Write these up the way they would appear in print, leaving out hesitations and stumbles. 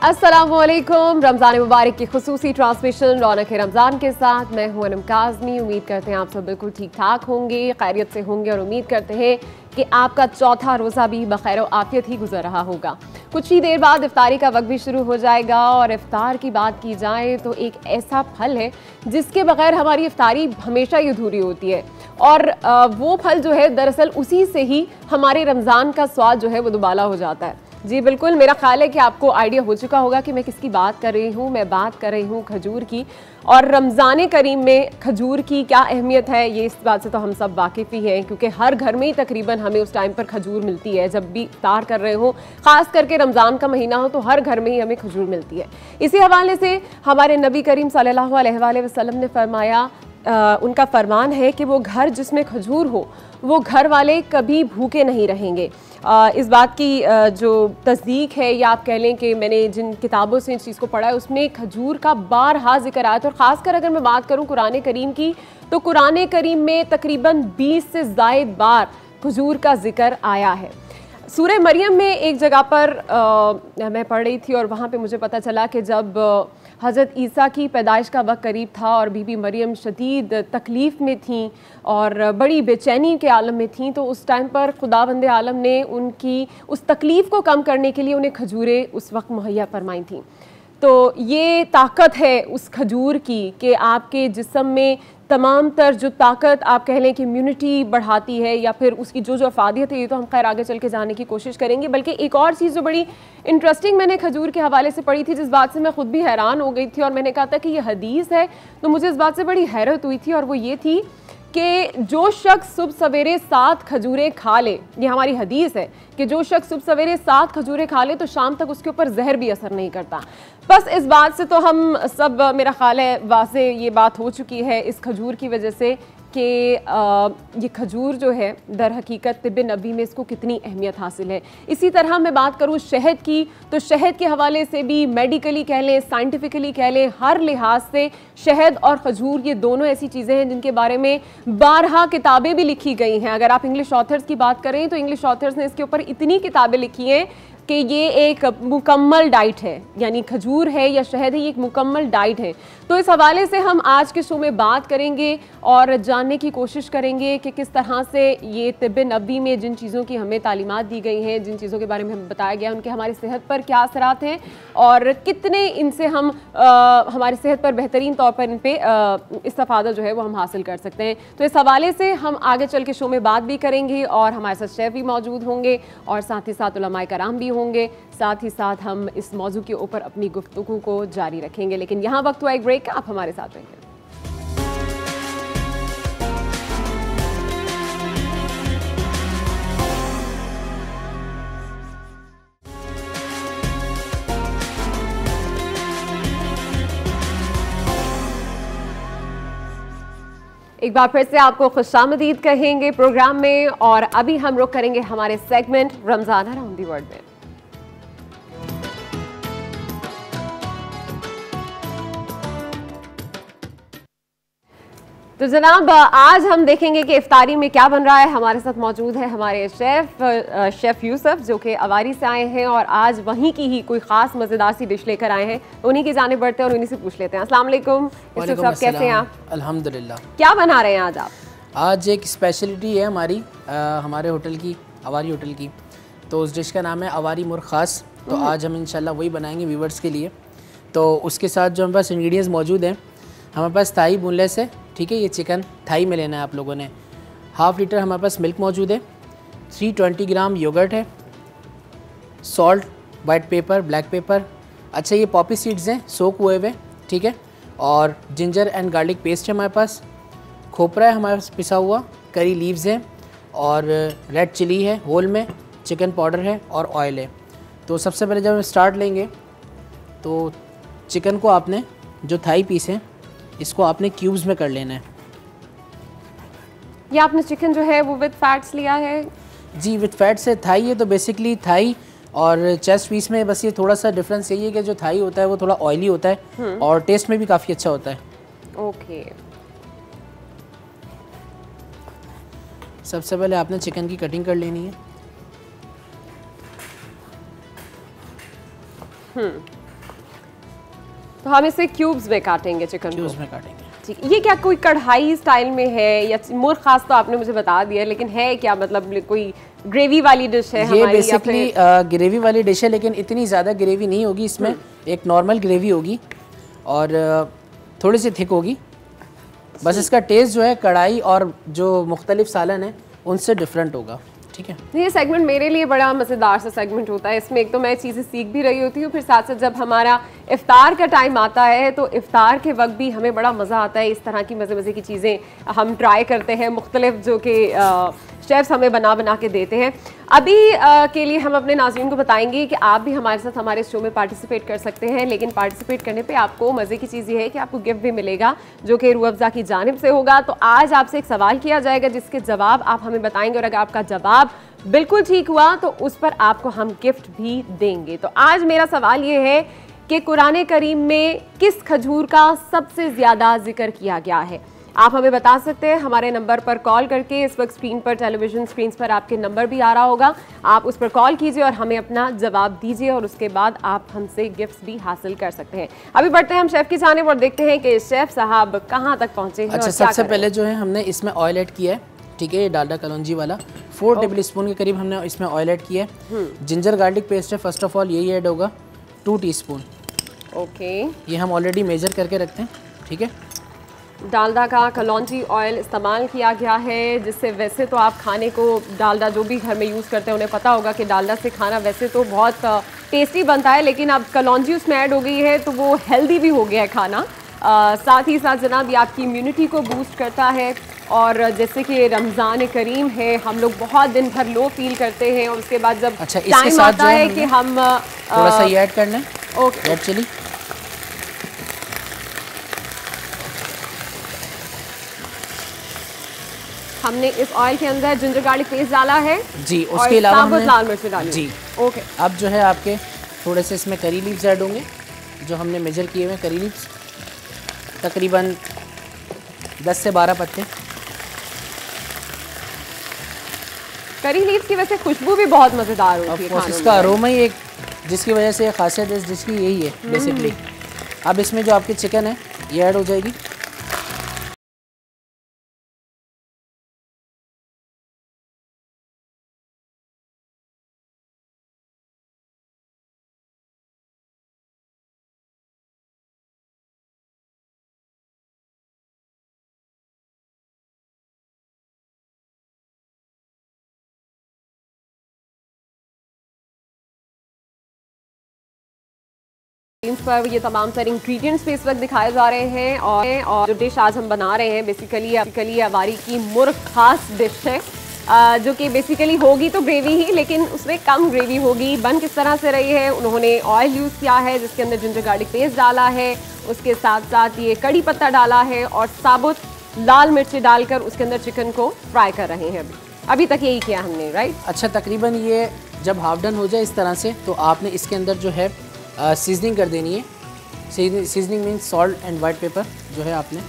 अस्सलामुअलैकुम। रमज़ान मुबारक की खुसूसी ट्रांसमिशन रौनक रमज़ान के साथ मैं हूं अनम काज़मी। उम्मीद करते हैं आप सब बिल्कुल ठीक ठाक होंगे, खैरियत से होंगे और उम्मीद करते हैं कि आपका चौथा रोज़ा भी बखैर आफियत ही गुजर रहा होगा। कुछ ही देर बाद इफ्तारी का वक्त भी शुरू हो जाएगा और इफ्तार की बात की जाए तो एक ऐसा फल है जिसके बगैर हमारी इफ्तारी हमेशा ही अधूरी होती है और वो फल जो है दरअसल उसी से ही हमारे रमज़ान का स्वाद जो है वो दुबाला हो जाता है। जी बिल्कुल, मेरा ख्याल है कि आपको आइडिया हो चुका होगा कि मैं किसकी बात कर रही हूँ। मैं बात कर रही हूँ खजूर की। और रमज़ान करीम में खजूर की क्या अहमियत है ये इस बात से तो हम सब वाकिफ़ ही हैं, क्योंकि हर घर में ही तकरीबन हमें उस टाइम पर खजूर मिलती है। जब भी इफ्तार कर रहे हो, ख़ास करके रमज़ान का महीना हो, तो हर घर में ही हमें खजूर मिलती है। इसी हवाले से हमारे नबी करीम सल्लल्लाहु अलैहि वसल्लम ने फरमाया, उनका फरमान है कि वो घर जिसमें खजूर हो वो घर वाले कभी भूखे नहीं रहेंगे। इस बात की जो तस्दीक है, या आप कह लें कि मैंने जिन किताबों से इस चीज़ को पढ़ा है उसमें खजूर का बारहा जिक्र आया था। और ख़ासकर अगर मैं बात करूँ कुरान करीम की, तो कुरान करीम में तकरीबन 20 से ज़ायद बार खजूर का जिक्र आया है। सूरह मरियम में एक जगह पर मैं पढ़ रही थी और वहाँ पे मुझे पता चला कि जब हज़रत ईसा की पैदाइश का वक्त करीब था और बीबी मरियम शदीद तकलीफ़ में थीं और बड़ी बेचैनी के आलम में थीं, तो उस टाइम पर खुदावंद आलम ने उनकी उस तकलीफ़ को कम करने के लिए उन्हें खजूरें उस वक्त मुहैया फरमाई थीं। तो ये ताकत है उस खजूर की कि आपके जिस्म में तमाम तर जो ताकत आप कह लें कि इम्यूनिटी बढ़ाती है या फिर उसकी जो अफादियत है, ये तो हम खैर आगे चल के जाने की कोशिश करेंगे। बल्कि एक और चीज़ जो बड़ी इंटरेस्टिंग मैंने खजूर के हवाले से पढ़ी थी, जिस बात से मैं खुद भी हैरान हो गई थी और मैंने कहा था कि ये हदीस है, तो मुझे इस बात से बड़ी हैरत हुई थी। और वो ये थी कि जो शख्स सुबह सवेरे 7 खजूरें खा ले, ये हमारी हदीस है कि जो शख्स सुबह सवेरे 7 खजूरें खा ले तो शाम तक उसके ऊपर जहर भी असर नहीं करता। बस इस बात से तो हम सब, मेरा ख्याल है वाज़े ये बात हो चुकी है इस खजूर की वजह से कि ये खजूर जो है दर हकीकत तिब्ब नबी में इसको कितनी अहमियत हासिल है। इसी तरह मैं बात करूँ शहद की, तो शहद के हवाले से भी मेडिकली कह लें, साइंटिफिकली कह लें, हर लिहाज से शहद और खजूर ये दोनों ऐसी चीज़ें हैं जिनके बारे में बारहा किताबें भी लिखी गई हैं। अगर आप इंग्लिश ऑथर्स की बात करें तो इंग्लिश ऑथर्स ने इसके ऊपर इतनी किताबें लिखी हैं कि ये एक मुकम्मल डाइट है, यानी खजूर है या शहद है, ये एक मुकम्मल डाइट है। तो इस हवाले से हम आज के शो में बात करेंगे और जानने की कोशिश करेंगे कि किस तरह से ये तिब्ब नबी में जिन चीज़ों की हमें तालीमात दी गई हैं, जिन चीज़ों के बारे में हमें बताया गया, उनके हमारी सेहत पर क्या असरात हैं और कितने इनसे हम हमारी सेहत पर बेहतरीन तौर पर इन पर इस्तेफादा जो है वो हम हासिल कर सकते हैं। तो इस हवाले से हम आगे चल के शो में बात भी करेंगे और हमारे साथ शेफ भी मौजूद होंगे और साथ ही साथ उलमाए कराम भी होंगे। साथ ही साथ हम इस मौजू के ऊपर अपनी गुफ्तगू को जारी रखेंगे, लेकिन यहाँ वक्त हुआ एक ब्रेक का। आप हमारे साथ रहेंगे। एक बार फिर से आपको खुशामदीद कहेंगे प्रोग्राम में और अभी हम रुक करेंगे हमारे segment Ramzan around the world में। तो जनाब, आज हम देखेंगे कि इफ्तारी में क्या बन रहा है। हमारे साथ मौजूद है हमारे शेफ यूसुफ, जो कि अवारी से आए हैं और आज वहीं की ही कोई खास मज़ेदार सी डिश लेकर आए हैं। उन्हीं की जाने बढ़ते हैं और उन्हीं से पूछ लेते हैं। अस्सलाम वालेकुम यूसुफ साहब, कैसे हैं आप? अल्हम्दुलिल्लाह। क्या बना रहे हैं आज आप? आज एक स्पेशलिटी है हमारी, हमारे होटल की, अवारी होटल की। तो उस डिश का नाम है अवारी मुर्ग खास। तो आज हम इंशाल्लाह वही बनाएंगे व्यूवर्स के लिए। तो उसके साथ जो हमारे पास इंग्रेडिएंट्स मौजूद हैं, हमारे पास थाई बोनलेस है, ठीक है, ये चिकन थाई में लेना है आप लोगों ने। हाफ़ लीटर हमारे पास मिल्क मौजूद है, 320 ग्राम योगर्ट है, salt, white paper, black pepper, अच्छा ये पॉपी सीड्स हैं सोक हुए हुए, ठीक है, और जिंजर एंड गार्लिक पेस्ट है हमारे पास, खोपरा है हमारे पास पिसा हुआ, करी लीव्स हैं और रेड चिली है होल में, चिकन पाउडर है और ऑयल है। तो सबसे पहले जब हम स्टार्ट लेंगे तो चिकन को आपने, जो थाई पीस है, इसको आपने क्यूब्स में कर लेना है। ये आपने चिकन जो है वो विद फैट्स लिया है? जी विद फैट्स है। थाई है तो बेसिकली थाई और चेस्ट पीस में बस ये थोड़ा सा डिफरेंस यही है कि जो थाई होता है वो थोड़ा ऑयली होता है और टेस्ट में भी काफ़ी अच्छा होता है। ओके। सबसे पहले आपने चिकन की कटिंग कर लेनी है। तो हम इसे क्यूब्स में काटेंगे चिकन को। क्यूब्स में काटेंगे। ठीक, ये क्या कोई कढ़ाई स्टाइल में है या मुर्ग खास तो आपने मुझे बता दिया, लेकिन है क्या मतलब कोई ग्रेवी वाली डिश है ये हमारी? बेसिकली ग्रेवी वाली डिश है, लेकिन इतनी ज़्यादा ग्रेवी नहीं होगी इसमें। एक नॉर्मल ग्रेवी होगी और थोड़ी सी थिक होगी। बस इसका टेस्ट जो है कढ़ाई और जो मुख्तलिफ सालन है उनसे डिफरेंट होगा। ठीक है, ये सेगमेंट मेरे लिए बड़ा मज़ेदार सा सेगमेंट होता है। इसमें एक तो मैं चीज़ें सीख भी रही होती हूँ, फिर साथ साथ जब हमारा इफ्तार का टाइम आता है तो इफ्तार के वक्त भी हमें बड़ा मज़ा आता है। इस तरह की मज़े मज़े की चीज़ें हम ट्राई करते हैं, मुख्तलिफ जो कि शेफ्स हमें बना के देते हैं। अभी के लिए हम अपने नाज़रीन को बताएंगे कि आप भी हमारे साथ हमारे शो में पार्टिसिपेट कर सकते हैं, लेकिन पार्टिसिपेट करने पे आपको मज़े की चीज़ ये है कि आपको गिफ्ट भी मिलेगा जो कि रूह अफ़ज़ा की जानिब से होगा। तो आज आपसे एक सवाल किया जाएगा जिसके जवाब आप हमें बताएंगे, और अगर आपका जवाब बिल्कुल ठीक हुआ तो उस पर आपको हम गिफ्ट भी देंगे। तो आज मेरा सवाल ये है कि कुरान करीम में किस खजूर का सबसे ज़्यादा जिक्र किया गया है? आप हमें बता सकते हैं हमारे नंबर पर कॉल करके। इस वक्त स्क्रीन पर, टेलीविजन स्क्रीन पर आपके नंबर भी आ रहा होगा, आप उस पर कॉल कीजिए और हमें अपना जवाब दीजिए, और उसके बाद आप हमसे गिफ्ट्स भी हासिल कर सकते हैं। अभी बढ़ते हैं हम शेफ़ की जानिब और देखते हैं कि शेफ़ साहब कहाँ तक पहुँचे हैं। अच्छा, सबसे पहले जो है हमने इसमें ऑयल ऐड किया है। ठीक है, ये डालडा कलौंजी वाला 4 टेबल स्पून के करीब हमने इसमें ऑयल ऐड किया है। जिंजर गार्लिक पेस्ट है, फर्स्ट ऑफ ऑल यही ऐड होगा 2 टीस्पून। ओके, ये हम ऑलरेडी मेजर करके रखते हैं। ठीक है, डालडा का कलौंजी ऑयल इस्तेमाल किया गया है, जिससे वैसे तो आप खाने को डालडा जो भी घर में यूज़ करते हैं उन्हें पता होगा कि डालडा से खाना वैसे तो बहुत टेस्टी बनता है, लेकिन अब कलौंजी उसमें ऐड हो गई है तो वो हेल्दी भी हो गया है खाना। साथ ही साथ जनाब ये आपकी इम्यूनिटी को बूस्ट करता है, और जैसे कि रमज़ान करीम है, हम लोग बहुत दिन भर लो फील करते हैं और उसके बाद जब टाइम आता है कि हम थोड़ा सा ये ऐड कर लें। ओके, रेड चिली, हमने इस ऑयल के अंदर जिंजर गार्लिक पेस्ट डाला है जी। उसके अलावा हमने लाल मिर्च डाली जी। ओके, अब जो है आपके थोड़े से इसमें करी लीव्स ऐड होंगे, जो हमने मेजर किए हुए करी लीव्स, तकरीबन 10 से 12 पत्ते। करी लीव्स की वैसे खुशबू भी बहुत मज़ेदार होती है खानों में। इसका अरोमा ही एक जिसकी वजह से खासियत है जिसकी यही है बेसिकली। अब इसमें जो आपकी चिकन है ये ऐड हो जाएगी। पर ये तमाम सारे इंग्रेडिएंट्स पे इस वक्त दिखाए जा रहे हैं, और जो डिश आज हम बना रहे हैं बेसिकली अवारी की मुर्ग खास डिश है, जो कि बेसिकली होगी तो ग्रेवी ही, लेकिन उसमें कम ग्रेवी होगी। बन किस तरह से रही है, उन्होंने ऑयल यूज़ किया है जिसके अंदर जिंजर गार्लिक पेस्ट डाला है, उसके साथ साथ ये कड़ी पत्ता डाला है और साबुत लाल मिर्ची डालकर उसके अंदर चिकन को फ्राई कर रहे हैं। अभी तक यही किया हमने, राइट? अच्छा, तकरीबन ये जब हाफ डन हो जाए इस तरह से, तो आपने इसके अंदर जो है सीजनिंग कर देनी है। Seasoning means salt and white paper जो है आपने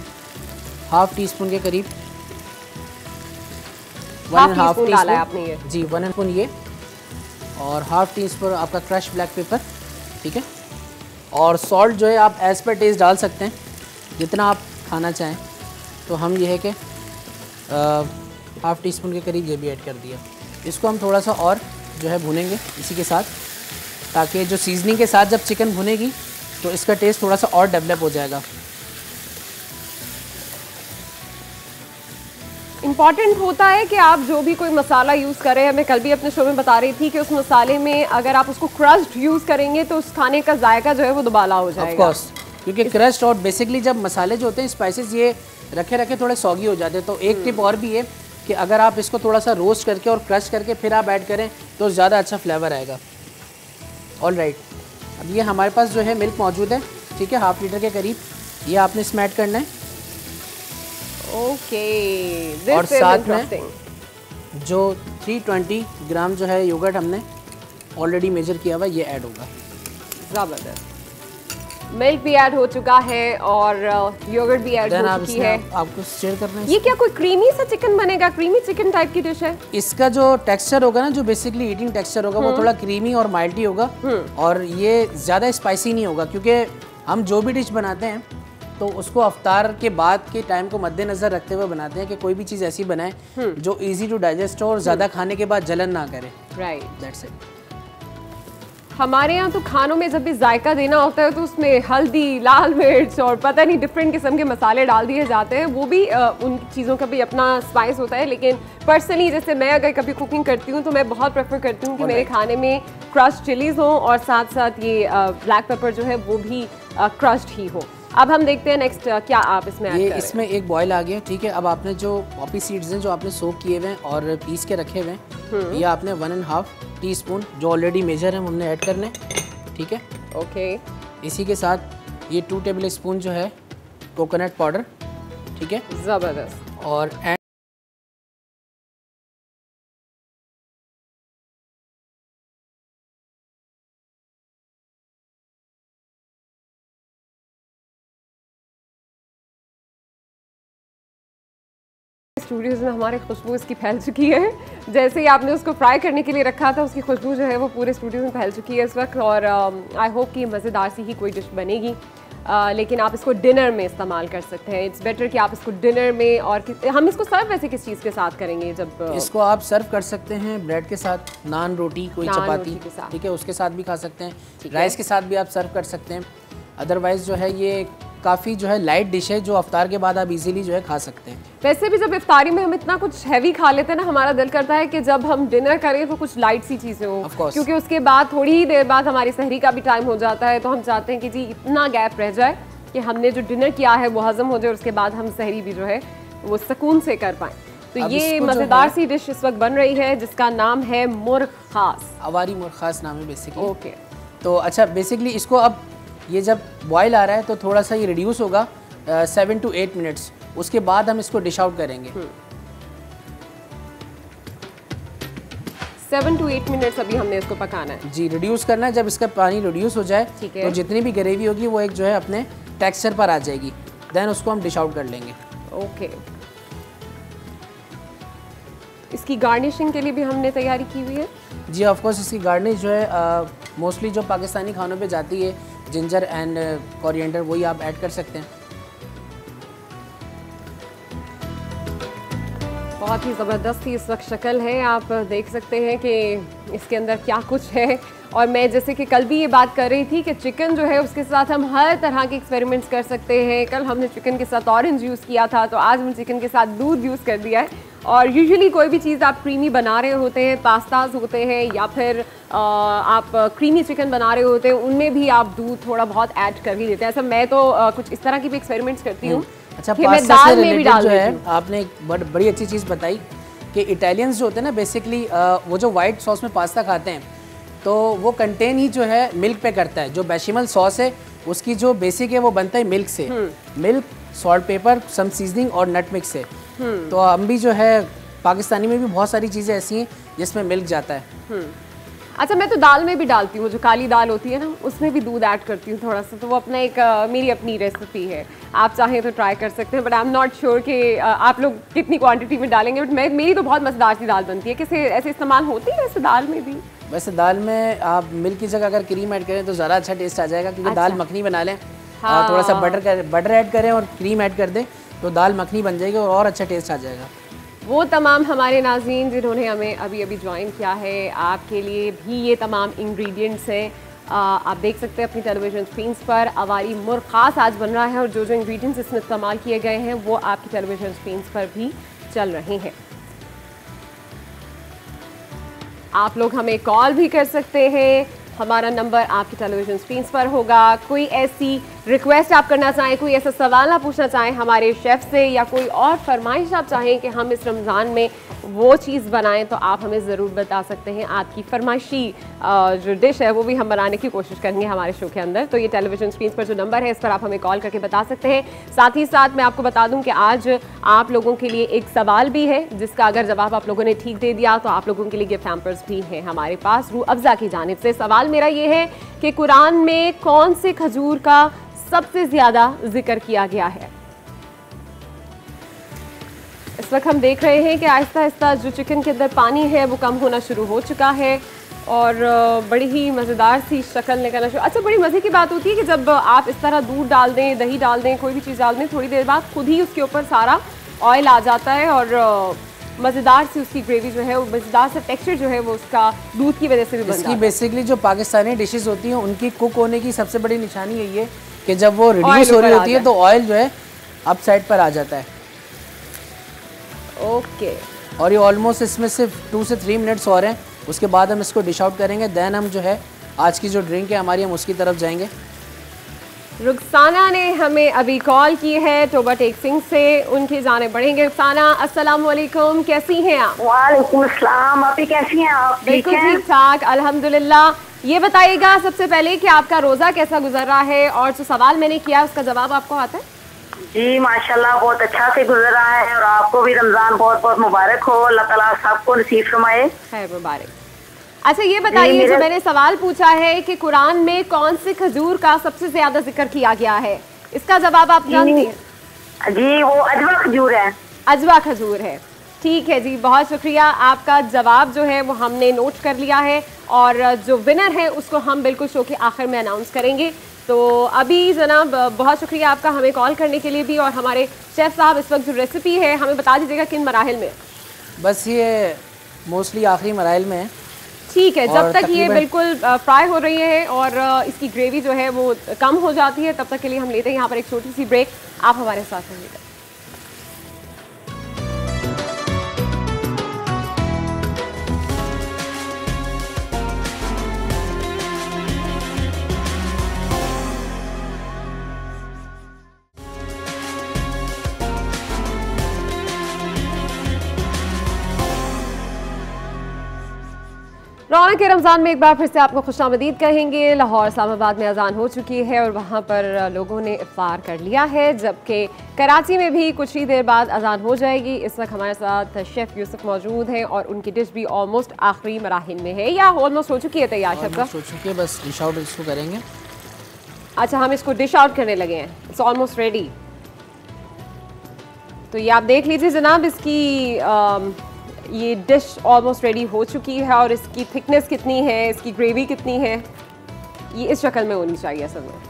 हाफ टी स्पून के करीब, 1.5 टी डाला है आपने ये जी, 1 स्पून ये, और हाफ टी स्पून आपका क्रश ब्लैक पेपर। ठीक है, और सॉल्ट जो है आप एज पर टेस्ट डाल सकते हैं जितना आप खाना चाहें। तो हम ये है कि हाफ टी स्पून के करीब ये भी ऐड कर दिया। इसको हम थोड़ा सा और जो है भुनेंगे इसी के साथ, ताकि जो सीजनिंग के साथ जब चिकन भुनेगी तो इसका टेस्ट थोड़ा सा और डेवलप हो जाएगा। इम्पॉर्टेंट होता है कि आप जो भी कोई मसाला यूज़ करें, मैं कल भी अपने शो में बता रही थी कि उस मसाले में अगर आप उसको क्रश्ड यूज़ करेंगे तो उस खाने का जायका जो है वो दुबाला हो जाएगा। ऑफ कोर्स, क्योंकि क्रश्ड और बेसिकली जब मसाले जो होते हैं स्पाइसेस ये रखे थोड़े सॉगी हो जाते हैं। तो एक टिप और भी है कि अगर आप इसको थोड़ा सा रोस्ट करके और क्रश करके फिर आप ऐड करें तो ज़्यादा अच्छा फ्लेवर आएगा। ऑल राइट, अब ये हमारे पास जो है मिल्क मौजूद है। ठीक है, हाफ लीटर के करीब ये आपने इसमें ऐड करना है। ओके, और साथ में जो 320 ग्राम जो है योगर्ट हमने ऑलरेडी मेजर किया हुआ ये ऐड होगा। ज़बरदस्त, मिल्क भी ऐड हो चुका है और योगर्ट भी ऐड हो चुकी है। आपको शेयर करना है। ये क्या कोई क्रीमी सा चिकन बनेगा? क्रीमी चिकन टाइप की डिश है। इसका जो टेक्सचर होगा ना, जो बेसिकली ईटिंग टेक्सचर होगा वो थोड़ा क्रीमी और माइल्डी होगा, और ये ज़्यादा स्पाइसी नहीं होगा, क्योंकि हम जो भी डिश बनाते हैं तो उसको अफ्तार के बाद के टाइम को मद्देनज़र रखते हुए बनाते हैं कि कोई भी चीज़ ऐसी बनाए जो इजी टू डाइजेस्ट हो और ज़्यादा खाने के बाद जलन ना करे। Right, that's it. हमारे यहाँ तो खानों में जब भी जायका देना होता है तो उसमें हल्दी, लाल मिर्च और पता नहीं डिफरेंट किस्म के मसाले डाल दिए जाते हैं। वो भी उन चीज़ों का भी अपना स्पाइस होता है, लेकिन पर्सनली जैसे मैं अगर कभी कुकिंग करती हूँ तो मैं बहुत प्रेफर करती हूँ कि मेरे खाने में क्रश्ड चिलीज़ हों और साथ साथ ये ब्लैक पेपर जो है वो भी क्रश्ड ही हो। अब हम देखते हैं नेक्स्ट क्या आप इसमें ऐड करें। इसमें एक बॉयल आ गया, ठीक है। अब आपने जो पॉपी सीड्स हैं जो आपने सोक किए हुए हैं और पीस के रखे हुए हैं, ये आपने 1.5 टीस्पून जो ऑलरेडी मेजर है हमने ऐड करने, ठीक है। ओके। इसी के साथ ये 2 टेबल स्पून जो है कोकोनट पाउडर, ठीक है, ज़बरदस्त। और स्टूडियोज़ में हमारे खुशबू इसकी फैल चुकी है। जैसे ही आपने उसको फ्राई करने के लिए रखा था उसकी खुशबू जो है वो पूरे स्टूडियो में फैल चुकी है इस वक्त। और आई होप कि मज़ेदार सी ही कोई डिश बनेगी, लेकिन आप इसको डिनर में इस्तेमाल कर सकते हैं। इट्स बेटर कि आप इसको डिनर में, और हम इसको सर्व वैसे किस चीज़ के साथ करेंगे? जब इसको आप सर्व कर सकते हैं ब्रेड के साथ, नान, रोटी, कोई चपाती, ठीक है, उसके साथ भी खा सकते हैं। राइस के साथ भी आप सर्व कर सकते हैं। अदरवाइज़ जो है ये काफ़ी जो है लाइट डिश है जो अफ्तार के बाद आप इजीली जो है खा सकते हैं। वैसे भी जब इफ्तारी में हम इतना कुछ हैवी खा लेते हैं ना, हमारा दिल करता है कि जब हम डिनर करें तो कुछ लाइट सी चीज़ें हो, क्योंकि उसके बाद थोड़ी ही देर बाद हमारी सहरी का भी टाइम हो जाता है। तो हम चाहते हैं कि जी इतना गैप रह जाए कि हमने जो डिनर किया है वो हजम हो जाए और उसके बाद हम सहरी भी जो है वो सुकून से कर पाएँ। तो ये मज़ेदार सी डिश इस वक्त बन रही है जिसका नाम है मुर्ग खास। अवारी मुर्ग खास नाम है बेसिकली। ओके। तो अच्छा, बेसिकली इसको अब ये जब बॉयल आ रहा है तो थोड़ा सा ये रिड्यूस होगा 7 to 8 मिनट्स, उसके बाद हम इसको डिश आउट करेंगे। 7 to 8 मिनट्स अभी हमने इसको पकाना है जी, रिड्यूस करना है। जब इसका पानी रिड्यूस हो जाए तो जितनी भी ग्रेवी होगी वो एक जो है अपने टेक्सचर पर आ जाएगी, देन उसको हम डिश आउट कर लेंगे। ओके। इसकी गार्निशिंग के लिए भी हमने तैयारी की हुई है जी। ऑफ कोर्स इसकी गार्निश जो है मोस्टली जो पाकिस्तानी खानों पे जाती है, जिंजर एंड कोरिएंडर, वही आप ऐड कर सकते हैं। बहुत ही ज़बरदस्त इस वक्त शक्ल है, आप देख सकते हैं कि इसके अंदर क्या कुछ है। और मैं जैसे कि कल भी ये बात कर रही थी कि चिकन जो है उसके साथ हम हर तरह के एक्सपेरिमेंट्स कर सकते हैं। कल हमने चिकन के साथ ऑरेंज यूज़ किया था, तो आज हम चिकन के साथ दूध यूज़ कर दिया है। और यूजुअली कोई भी चीज़ आप क्रीमी बना रहे होते हैं, पास्ताज होते हैं या फिर आप क्रीमी चिकन बना रहे होते हैं, उनमें भी आप दूध थोड़ा बहुत ऐड कर ही देते हैं। ऐसा मैं तो कुछ इस तरह की भी एक्सपेरिमेंट्स करती हूँ। अच्छा, पास्ता से रिलेटेड जो है आपने एक बड़ी अच्छी चीज़ बताई कि इटालियंस जो होते हैं ना बेसिकली वो जो वाइट सॉस में पास्ता खाते हैं तो वो कंटेन ही जो है मिल्क पे करता है। जो बेशिमल सॉस है उसकी जो बेसिक है वो बनता है मिल्क से, मिल्क, सॉल्ट, पेपर, सम सीजनिंग और नट मिक्स से। तो हम भी जो है पाकिस्तानी में भी बहुत सारी चीज़ें ऐसी हैं जिसमें मिल्क जाता है। अच्छा, मैं तो दाल में भी डालती हूँ, जो काली दाल होती है ना उसमें भी दूध ऐड करती हूँ थोड़ा सा। तो वो अपना एक मेरी अपनी रेसिपी है, आप चाहें तो ट्राई कर सकते हैं। But I am not sure कि आप लोग कितनी क्वांटिटी में डालेंगे। बट मेरी तो बहुत मज़ेदार सी दाल बनती है। किसी ऐसे इस्तेमाल होती है वैसे दाल में भी? वैसे दाल में आप मिल्क की जगह अगर क्रीम ऐड करें तो ज़्यादा अच्छा टेस्ट आ जाएगा, क्योंकि दाल मखनी बना लें। हाँ। थोड़ा सा बटर ऐड करें और क्रीम ऐड कर दें तो दाल मखनी बन जाएगी और अच्छा टेस्ट आ जाएगा। वो तमाम हमारे नाज़रीन जिन्होंने हमें अभी अभी ज्वाइन किया है, आपके लिए भी ये तमाम इंग्रेडिएंट्स हैं। आप देख सकते हैं अपनी टेलीविजन स्क्रीन्स पर अवारी मुर्ग खास आज बन रहा है और जो जो इंग्रेडिएंट्स इसमें इस्तेमाल किए गए हैं वो आपकी टेलीविजन स्क्रीन्स पर भी चल रहे हैं। आप लोग हमें कॉल भी कर सकते हैं, हमारा नंबर आपकी टेलीविजन स्क्रीन्स पर होगा। कोई ऐसी रिक्वेस्ट आप करना चाहें, कोई ऐसा सवाल आप पूछना चाहें हमारे शेफ़ से, या कोई और फरमाइश आप चाहें कि हम इस रमज़ान में वो चीज़ बनाएं, तो आप हमें ज़रूर बता सकते हैं। आपकी फरमाइशी जो डिश है वो भी हम बनाने की कोशिश करेंगे हमारे शो के अंदर। तो ये टेलीविजन स्क्रीन पर जो नंबर है इस पर आप हमें कॉल करके बता सकते हैं। साथ ही साथ मैं आपको बता दूं कि आज आप लोगों के लिए एक सवाल भी है जिसका अगर जवाब आप लोगों ने ठीक दे दिया तो आप लोगों के लिए गिफ्ट हैम्पर्स भी हैं हमारे पास रूह अफ़ज़ा की जानिब से। सवाल मेरा ये है कि कुरान में कौन से खजूर का सबसे ज़्यादा जिक्र किया गया है? इस वक्त हम देख रहे हैं कि आहिस्ता आहिस्ता जो चिकन के अंदर पानी है वो कम होना शुरू हो चुका है। और बड़ी ही मज़ेदार सी शक्ल निकलना शुरू। अच्छा, बड़ी मज़े की बात होती है कि जब आप इस तरह दूध डाल दें, दही डाल दें, कोई भी चीज़ डाल दें, थोड़ी देर बाद खुद ही उसके ऊपर सारा ऑयल आ जाता है और मज़ेदार सी उसकी ग्रेवी जो है, वो मज़ेदार सा टेक्सचर जो है वो उसका दूध की वजह से भी बन जाता है। बेसिकली जो पाकिस्तानी डिशेस होती हैं उनकी कुक होने की सबसे बड़ी निशानी यही है कि जब वो रिड्यूस हो रही होती है तो ऑयल जो है अप साइड पर आ जाता है। ओके, और ये ऑलमोस्ट इसमें सिर्फ 2 से 3 मिनट्स और हैं, उसके बाद हम इसको डिश आउट करेंगे। देन हम जो है आज की जो ड्रिंक है हमारी, हम उसकी तरफ जाएंगे। रुखसाना ने हमें अभी कॉल की है टोबा टेक सिंह से, उनकी जाने बढ़ेंगे। रुखसाना, अस्सलाम वालेकुम, कैसी हैं आप? वालेकुम अस्सलाम, आप कैसी हैं? आप बिल्कुल ठीक ठाक, अल्हम्दुलिल्लाह। ये बताइएगा सबसे पहले कि आपका रोज़ा कैसा गुजर रहा है, और जो सवाल मैंने किया उसका जवाब आपको आता है? जी माशाल्लाह बहुत अच्छा से गुजर रहा है, और आपको भी रमज़ान बहुत बहुत मुबारक हो। अल्लाह ताला सबको नसीब फरमाए। खैर मुबारक। अच्छा, ये बताइए, जो मैंने सवाल पूछा है कि कुरान में कौन से खजूर का सबसे ज्यादा जिक्र किया गया है, इसका जवाब आप जानती हैं? जी वो अजवा खजूर है। अजवा खजूर है, ठीक है जी, बहुत शुक्रिया। आपका जवाब जो है वो हमने नोट कर लिया है, और जो विनर है उसको हम बिल्कुल शो के आखिर में अनाउंस करेंगे। तो अभी जनाब बहुत शुक्रिया आपका हमें कॉल करने के लिए भी, और हमारे शेफ़ साहब इस वक्त जो रेसिपी है हमें बता दीजिएगा किन मराहिल में? बस ये मोस्टली आखिरी मराहिल में है। ठीक है, जब तक ये बिल्कुल फ्राई हो रही है और इसकी ग्रेवी जो है वो कम हो जाती है, तब तक के लिए हम लेते हैं यहाँ पर एक छोटी सी ब्रेक। आप हमारे साथ रहिएगा। रौनक के रमज़ान में एक बार फिर से आपको खुशामदीद कहेंगे। लाहौर इस्लामाबाद में अजान हो चुकी है और वहाँ पर लोगों ने इफ्तार कर लिया है, जबकि कराची में भी कुछ ही देर बाद अजान हो जाएगी। इस वक्त हमारे साथ शेफ़ यूसुफ मौजूद हैं और उनकी डिश भी ऑलमोस्ट आखिरी मराहिल में है, या ऑलमोस्ट हो चुकी है तैयार? शेफ़ का हो चुकी है, बस डिश आउट इसको करेंगे। अच्छा, हम इसको डिश आउट करने लगे हैं, इट्स ऑलमोस्ट रेडी। तो ये आप देख लीजिए जनाब, इसकी ये डिश ऑलमोस्ट रेडी हो चुकी है, और इसकी थिकनेस कितनी है, इसकी ग्रेवी कितनी है, ये इस शक्ल में होनी चाहिए असल में।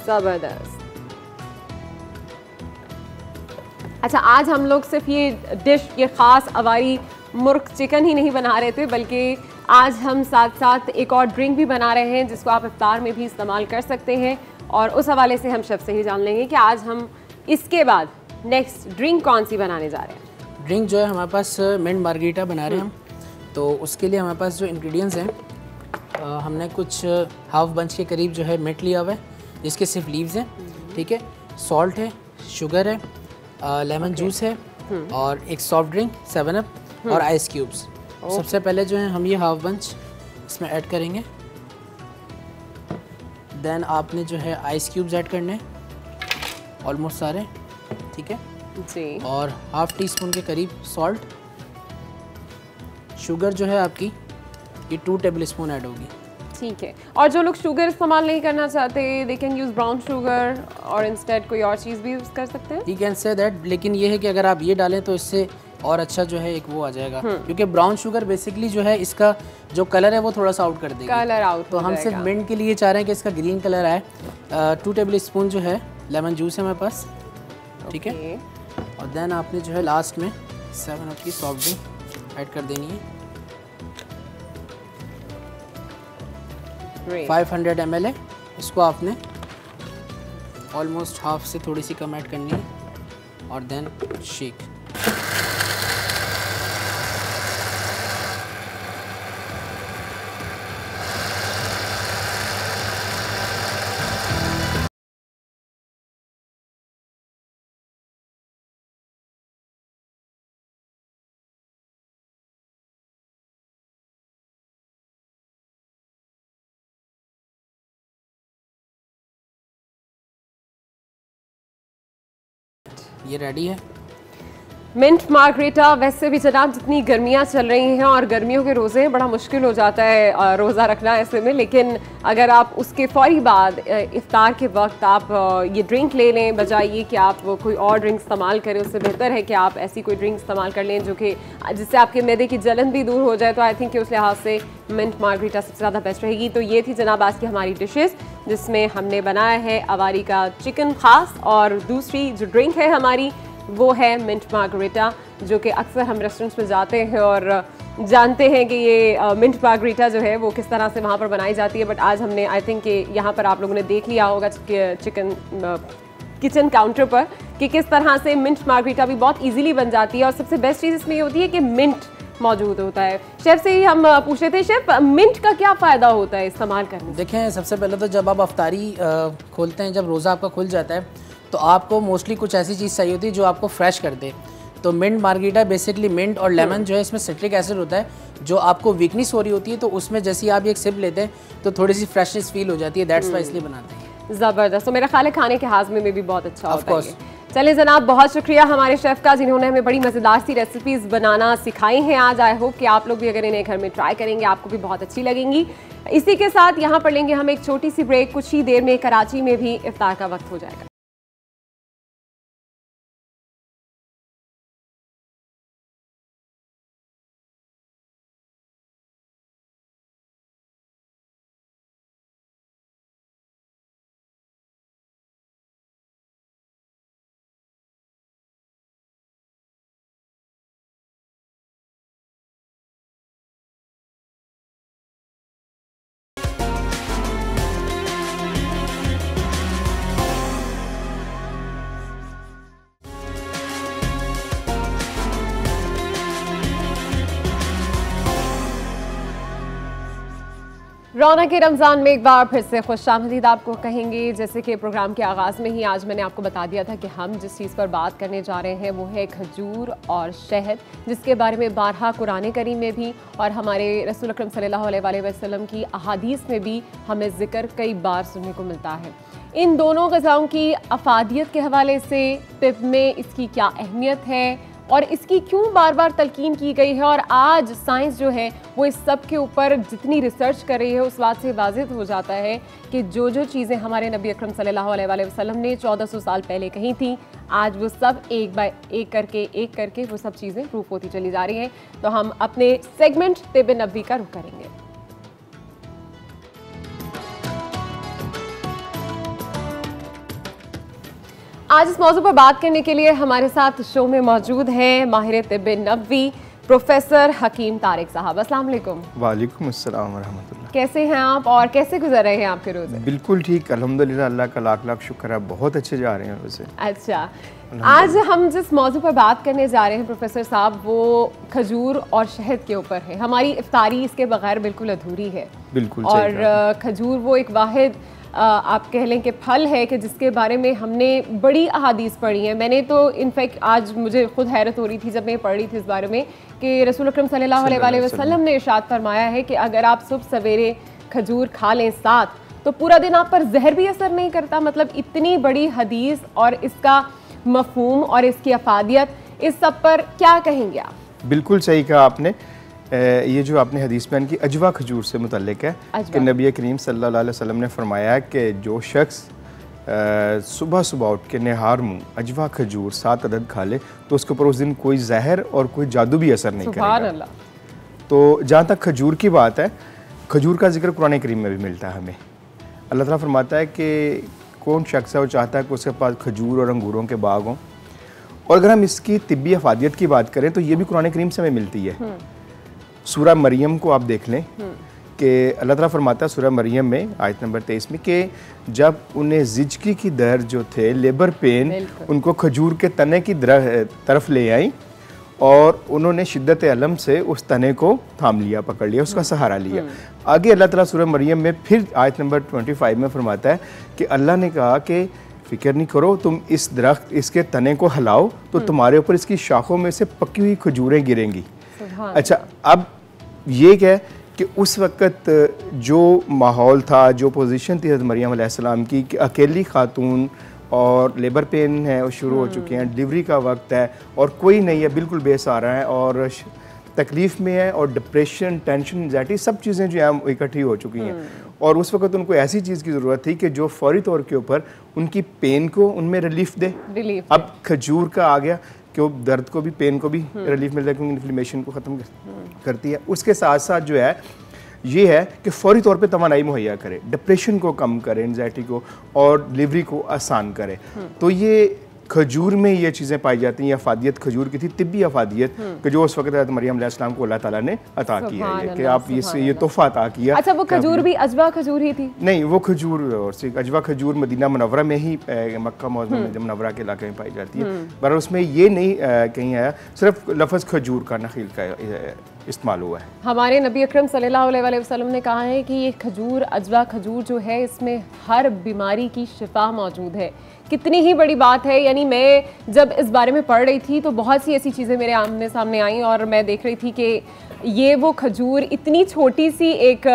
ज़बरदस्त। अच्छा, आज हम लोग सिर्फ ये डिश, ये ख़ास अवारी मुर्ग चिकन ही नहीं बना रहे थे, बल्कि आज हम साथ साथ एक और ड्रिंक भी बना रहे हैं जिसको आप इफ्तार में भी इस्तेमाल कर सकते हैं, और उस हवाले से हम शेफ़ से ही जान लेंगे कि आज हम इसके बाद नेक्स्ट ड्रिंक कौन सी बनाने जा रहे हैं। ड्रिंक जो है हमारे पास मिंट मार्गरीटा बना रहे हैं हम। तो उसके लिए हमारे पास जो इंग्रेडिएंट्स हैं, हमने कुछ हाफ बंच के करीब जो है मिंट लिया हुआ है, जिसके सिर्फ लीव्स हैं, ठीक है। सॉल्ट है, शुगर है, लेमन जूस है, और एक सॉफ्ट ड्रिंक 7 अप और आइस क्यूब्स। सबसे पहले जो है हम ये हाफ बंच इसमें ऐड करेंगे। देन आपने जो है आइस क्यूब्स ऐड करने ऑलमोस्ट सारे, ठीक है जी। और हाफ टी स्पून के करीब सॉल्ट। शुगर जो है आपकी ये 2 टेबल स्पून ऐड होगी, ठीक है। और जो लोग शुगर इस्तेमाल नहीं करना चाहते, they can use brown sugar, और इंस्टेड कोई और चीज़ भी यूज़ कर सकते हैं। यू कैन से दैट, लेकिन ये है कि अगर आप ये डालें तो इससे और अच्छा जो है एक वो आ जाएगा, क्योंकि ब्राउन शुगर बेसिकली जो है इसका जो कलर है वो थोड़ा सा आउट कर देगा, कलर आउट। तो हम सिर्फ मिंट के लिए चाह रहे हैं कि इसका ग्रीन कलर आए। 2 टेबल स्पून जो है लेमन जूस है हमारे पास, ठीक है। और देन आपने जो है लास्ट में 7 अप की सॉफ्ट ड्रिंक ऐड कर देनी है। 500 ml है, इसको आपने ऑलमोस्ट हाफ से थोड़ी सी कम ऐड करनी है, और देन शेक। ये रेडी है। Mint margarita. वैसे भी जनाब जितनी गर्मियाँ चल रही हैं और गर्मियों के रोज़े हैं, बड़ा मुश्किल हो जाता है रोज़ा रखना ऐसे में, लेकिन अगर आप उसके फ़ौरी बाद इफ्तार के वक्त आप ये ड्रिंक ले लें बजाय ये कि आप कोई और ड्रिंक इस्तेमाल करें, उससे बेहतर है कि आप ऐसी कोई ड्रिंक इस्तेमाल कर लें जो कि जिससे आपके मैदे की जलन भी दूर हो जाए। तो आई थिंक कि उस लिहाज से मिंट मार्गरेटा सबसे ज़्यादा बेस्ट रहेगी। तो ये थी जनाब आज की हमारी डिशेस, जिसमें हमने बनाया है अवारी का चिकन खास, और दूसरी जो ड्रिंक है हमारी वो है मिंट मार्गरेटा, जो कि अक्सर हम रेस्टोरेंट्स में जाते हैं और जानते हैं कि ये मिंट मार्गरेटा जो है वो किस तरह से वहाँ पर बनाई जाती है। बट आज हमने आई थिंक कि यहाँ पर आप लोगों ने देख लिया होगा चिकन किचन काउंटर पर कि किस तरह से मिंट मार्गरेटा भी बहुत इजीली बन जाती है। और सबसे बेस्ट चीज़ इसमें ये होती है कि मिंट मौजूद होता है। शेफ़ से ही हम पूछे थे, शेफ़ मिंट का क्या फ़ायदा होता है इस्तेमाल करने से? देखें, सबसे पहले तो जब आप अफ्तारी खोलते हैं, जब रोज़ा आपका खुल जाता है, तो आपको मोस्टली कुछ ऐसी चीज़ चाहिए होती है जो आपको फ्रेश कर दे। तो मिंट मार्गरेटा बेसिकली मिंट और लेमन जो है, इसमें सिट्रिक एसिड होता है, जो आपको वीकनेस हो रही होती है, तो उसमें जैसे ही आप एक सिप लेते हैं तो थोड़ी सी फ्रेशनेस फील हो जाती है। दैट्स वाई इसलिए बनाते हैं। ज़बरदस्त। तो मेरा ख्याल है खाने के हाज़मे में भी बहुत अच्छा होता है। चलिए जनाब, बहुत शुक्रिया हमारे शेफ़ का, जिन्होंने हमें बड़ी मज़ेदार सी रेसिपीज़ बनाना सिखाई हैं आज। आई होप कि आप लोग भी अगर इन्हें घर में ट्राई करेंगे आपको भी बहुत अच्छी लगेंगी। इसी के साथ यहाँ पर लेंगे हम एक छोटी सी ब्रेक। कुछ ही देर में कराची में भी इफ्तार का वक्त हो जाएगा। रौनक के रमज़ान में एक बार फिर से खुशामदीद आपको कहेंगे। जैसे कि प्रोग्राम के आगाज़ में ही आज मैंने आपको बता दिया था कि हम जिस चीज़ पर बात करने जा रहे हैं वो है खजूर और शहद, जिसके बारे में बारहा कुरान करीम में भी और हमारे रसूल अकरम सल्लल्लाहु अलैहि वसल्लम की अहादीस में भी हमें ज़िक्र कई बार सुनने को मिलता है। इन दोनों ग़िज़ाओं की अफादियत के हवाले से तिब में इसकी क्या अहमियत है और इसकी क्यों बार बार तलकीन की गई है, और आज साइंस जो है वो इस सब के ऊपर जितनी रिसर्च कर रही है उस बात से वाज़िह हो जाता है कि जो जो चीज़ें हमारे नबी अकरम सल्लल्लाहु अलैहि वसल्लम ने 1400 साल पहले कही थी, आज वो सब एक बाय एक करके वो सब चीज़ें प्रूफ होती चली जा रही हैं। तो हम अपने सेगमेंट तिब नबवी का रुख करेंगे। आज इस मौजू पर बात करने के लिए हमारे साथ शो में मौजूद हैं माहिर तिब नबवी प्रोफेसर हकीम तारिक साहब। अस्सलाम वालेकुम। वालेकुम अस्सलाम व रहमतुल्लाह। कैसे हैं आप और कैसे गुजर रहे हैं आपके रोज़े? बिल्कुल ठीक, अल्हम्दुलिल्लाह, अल्लाह का लाख लाख शुक्र है, बहुत अच्छे जा रहे हैं रोज़े। अच्छा, आज हम जिस मौजू पर बात करने जा रहे हैं प्रोफेसर साहब, वो खजूर और शहद के ऊपर है। हमारी इफ्तारी इसके बगैर बिल्कुल अधूरी है। बिल्कुल। और खजूर वो एक वाहिद आप कह लें कि फल है कि जिसके बारे में हमने बड़ी अहादीस पढ़ी हैं। मैंने तो इनफैक्ट आज मुझे खुद हैरत हो रही थी जब मैं पढ़ रही थी इस बारे में कि रसूल अकरम सल्लल्लाहु अलैहि वसल्लम ने इरशाद फरमाया है कि अगर आप सुबह सवेरे खजूर खा लें साथ, तो पूरा दिन आप पर जहर भी असर नहीं करता। मतलब इतनी बड़ी हदीस और इसका मफहूम और इसकी अफादियत, इस सब पर क्या कहेंगे आप? बिल्कुल सही कहा आपने। ये जो आपने हदीस बयान की अजवा खजूर से मुतल्लिक है कि नबी करीम सल्लल्लाहु अलैहि वसल्लम ने फरमाया कि जो शख्स सुबह सुबह उठ के निहार मुँह अजवा खजूर 7 अदद खा ले तो उसके ऊपर उस दिन कोई जहर और कोई जादू भी असर नहीं करेगा। तो जहाँ तक खजूर की बात है, खजूर का जिक्र कुरान करीम में भी मिलता है हमें। अल्लाह ताला फरमाता है कि कौन शख्स है वो चाहता है कि उसके पास खजूर और अंगूरों के बाग हों। और अगर हम इसकी तिब्बी अफादियत की बात करें तो ये भी कुरान करीम से हमें मिलती है। सूरह मरियम को आप देख लें कि अल्लाह ताला फरमाता है सूरह मरियम में आयत नंबर 23 में कि जब उन्हें जिजकी की दर्द जो थे, लेबर पेन, उनको खजूर के तने की तरफ ले आई और उन्होंने शिद्दत अलम से उस तने को थाम लिया, पकड़ लिया, उसका सहारा लिया। आगे अल्लाह ताला सूरह मरियम में फिर आयत नंबर 25 में फरमाता है कि अल्लाह ने कहा कि फ़िक्र नहीं करो, तुम इस दरख्त इसके तने को हिलाओ तो तुम्हारे ऊपर इसकी शाखों में से पकी हुई खजूरें गिरेंगी। अच्छा, अब ये क्या है कि उस वक़्त जो माहौल था, जो पोजीशन थी हज़रत मरियम अलैहिस्सलाम की कि अकेली खातून और लेबर पेन है वो शुरू हो चुके हैं, डिलीवरी का वक्त है और कोई नहीं है, बिल्कुल बेसहारा है और तकलीफ़ में है और डिप्रेशन, टेंशन, एंजाइटी सब चीज़ें जो हैं इकट्ठी हो चुकी हैं। और उस वक्त उनको ऐसी चीज़ की ज़रूरत थी कि जो फौरी तौर के ऊपर उनकी पेन को उनमें रिलीफ दे। अब खजूर का आ गया कि वो दर्द को भी, पेन को भी रिलीफ मिलता है, क्योंकि इन्फ्लेमेशन को ख़त्म करती है। उसके साथ साथ जो है ये है कि फौरी तौर पे तवानाई मुहैया करे, डिप्रेशन को कम करे, एंजाइटी को, और डिलीवरी को आसान करे। तो ये खजूर में ये चीज़ें पाई जाती हैं। अफादियत खजूर की थी, तिब्बी अफादियत, कि जो उस वक्त हज़रत मरियम अलैहिस्सलाम को अल्लाह ताला ने अता किया है कि आप ये तोहफा अता किया। अच्छा, वो खजूर भी अजवा खजूर ही थी? नहीं, वो खजूर और अजवा खजूर मदीना मुनव्वरा में ही, मक्का मुनव्वरा के इलाके में पाई जाती है, पर उसमें ये नहीं कहीं आया, सिर्फ लफ्ज़ खजूर का, नखील का इस्तेमाल हुआ है। हमारे नबी अकरम सल्लल्लाहु अलैहि वसल्लम ने कहा है कि ये खजूर, अजवा खजूर जो है, इसमें हर बीमारी की शिफा मौजूद है। कितनी ही बड़ी बात है। यानी मैं जब इस बारे में पढ़ रही थी तो बहुत सी ऐसी चीज़ें मेरे आमने सामने आई और मैं देख रही थी कि ये वो खजूर, इतनी छोटी सी एक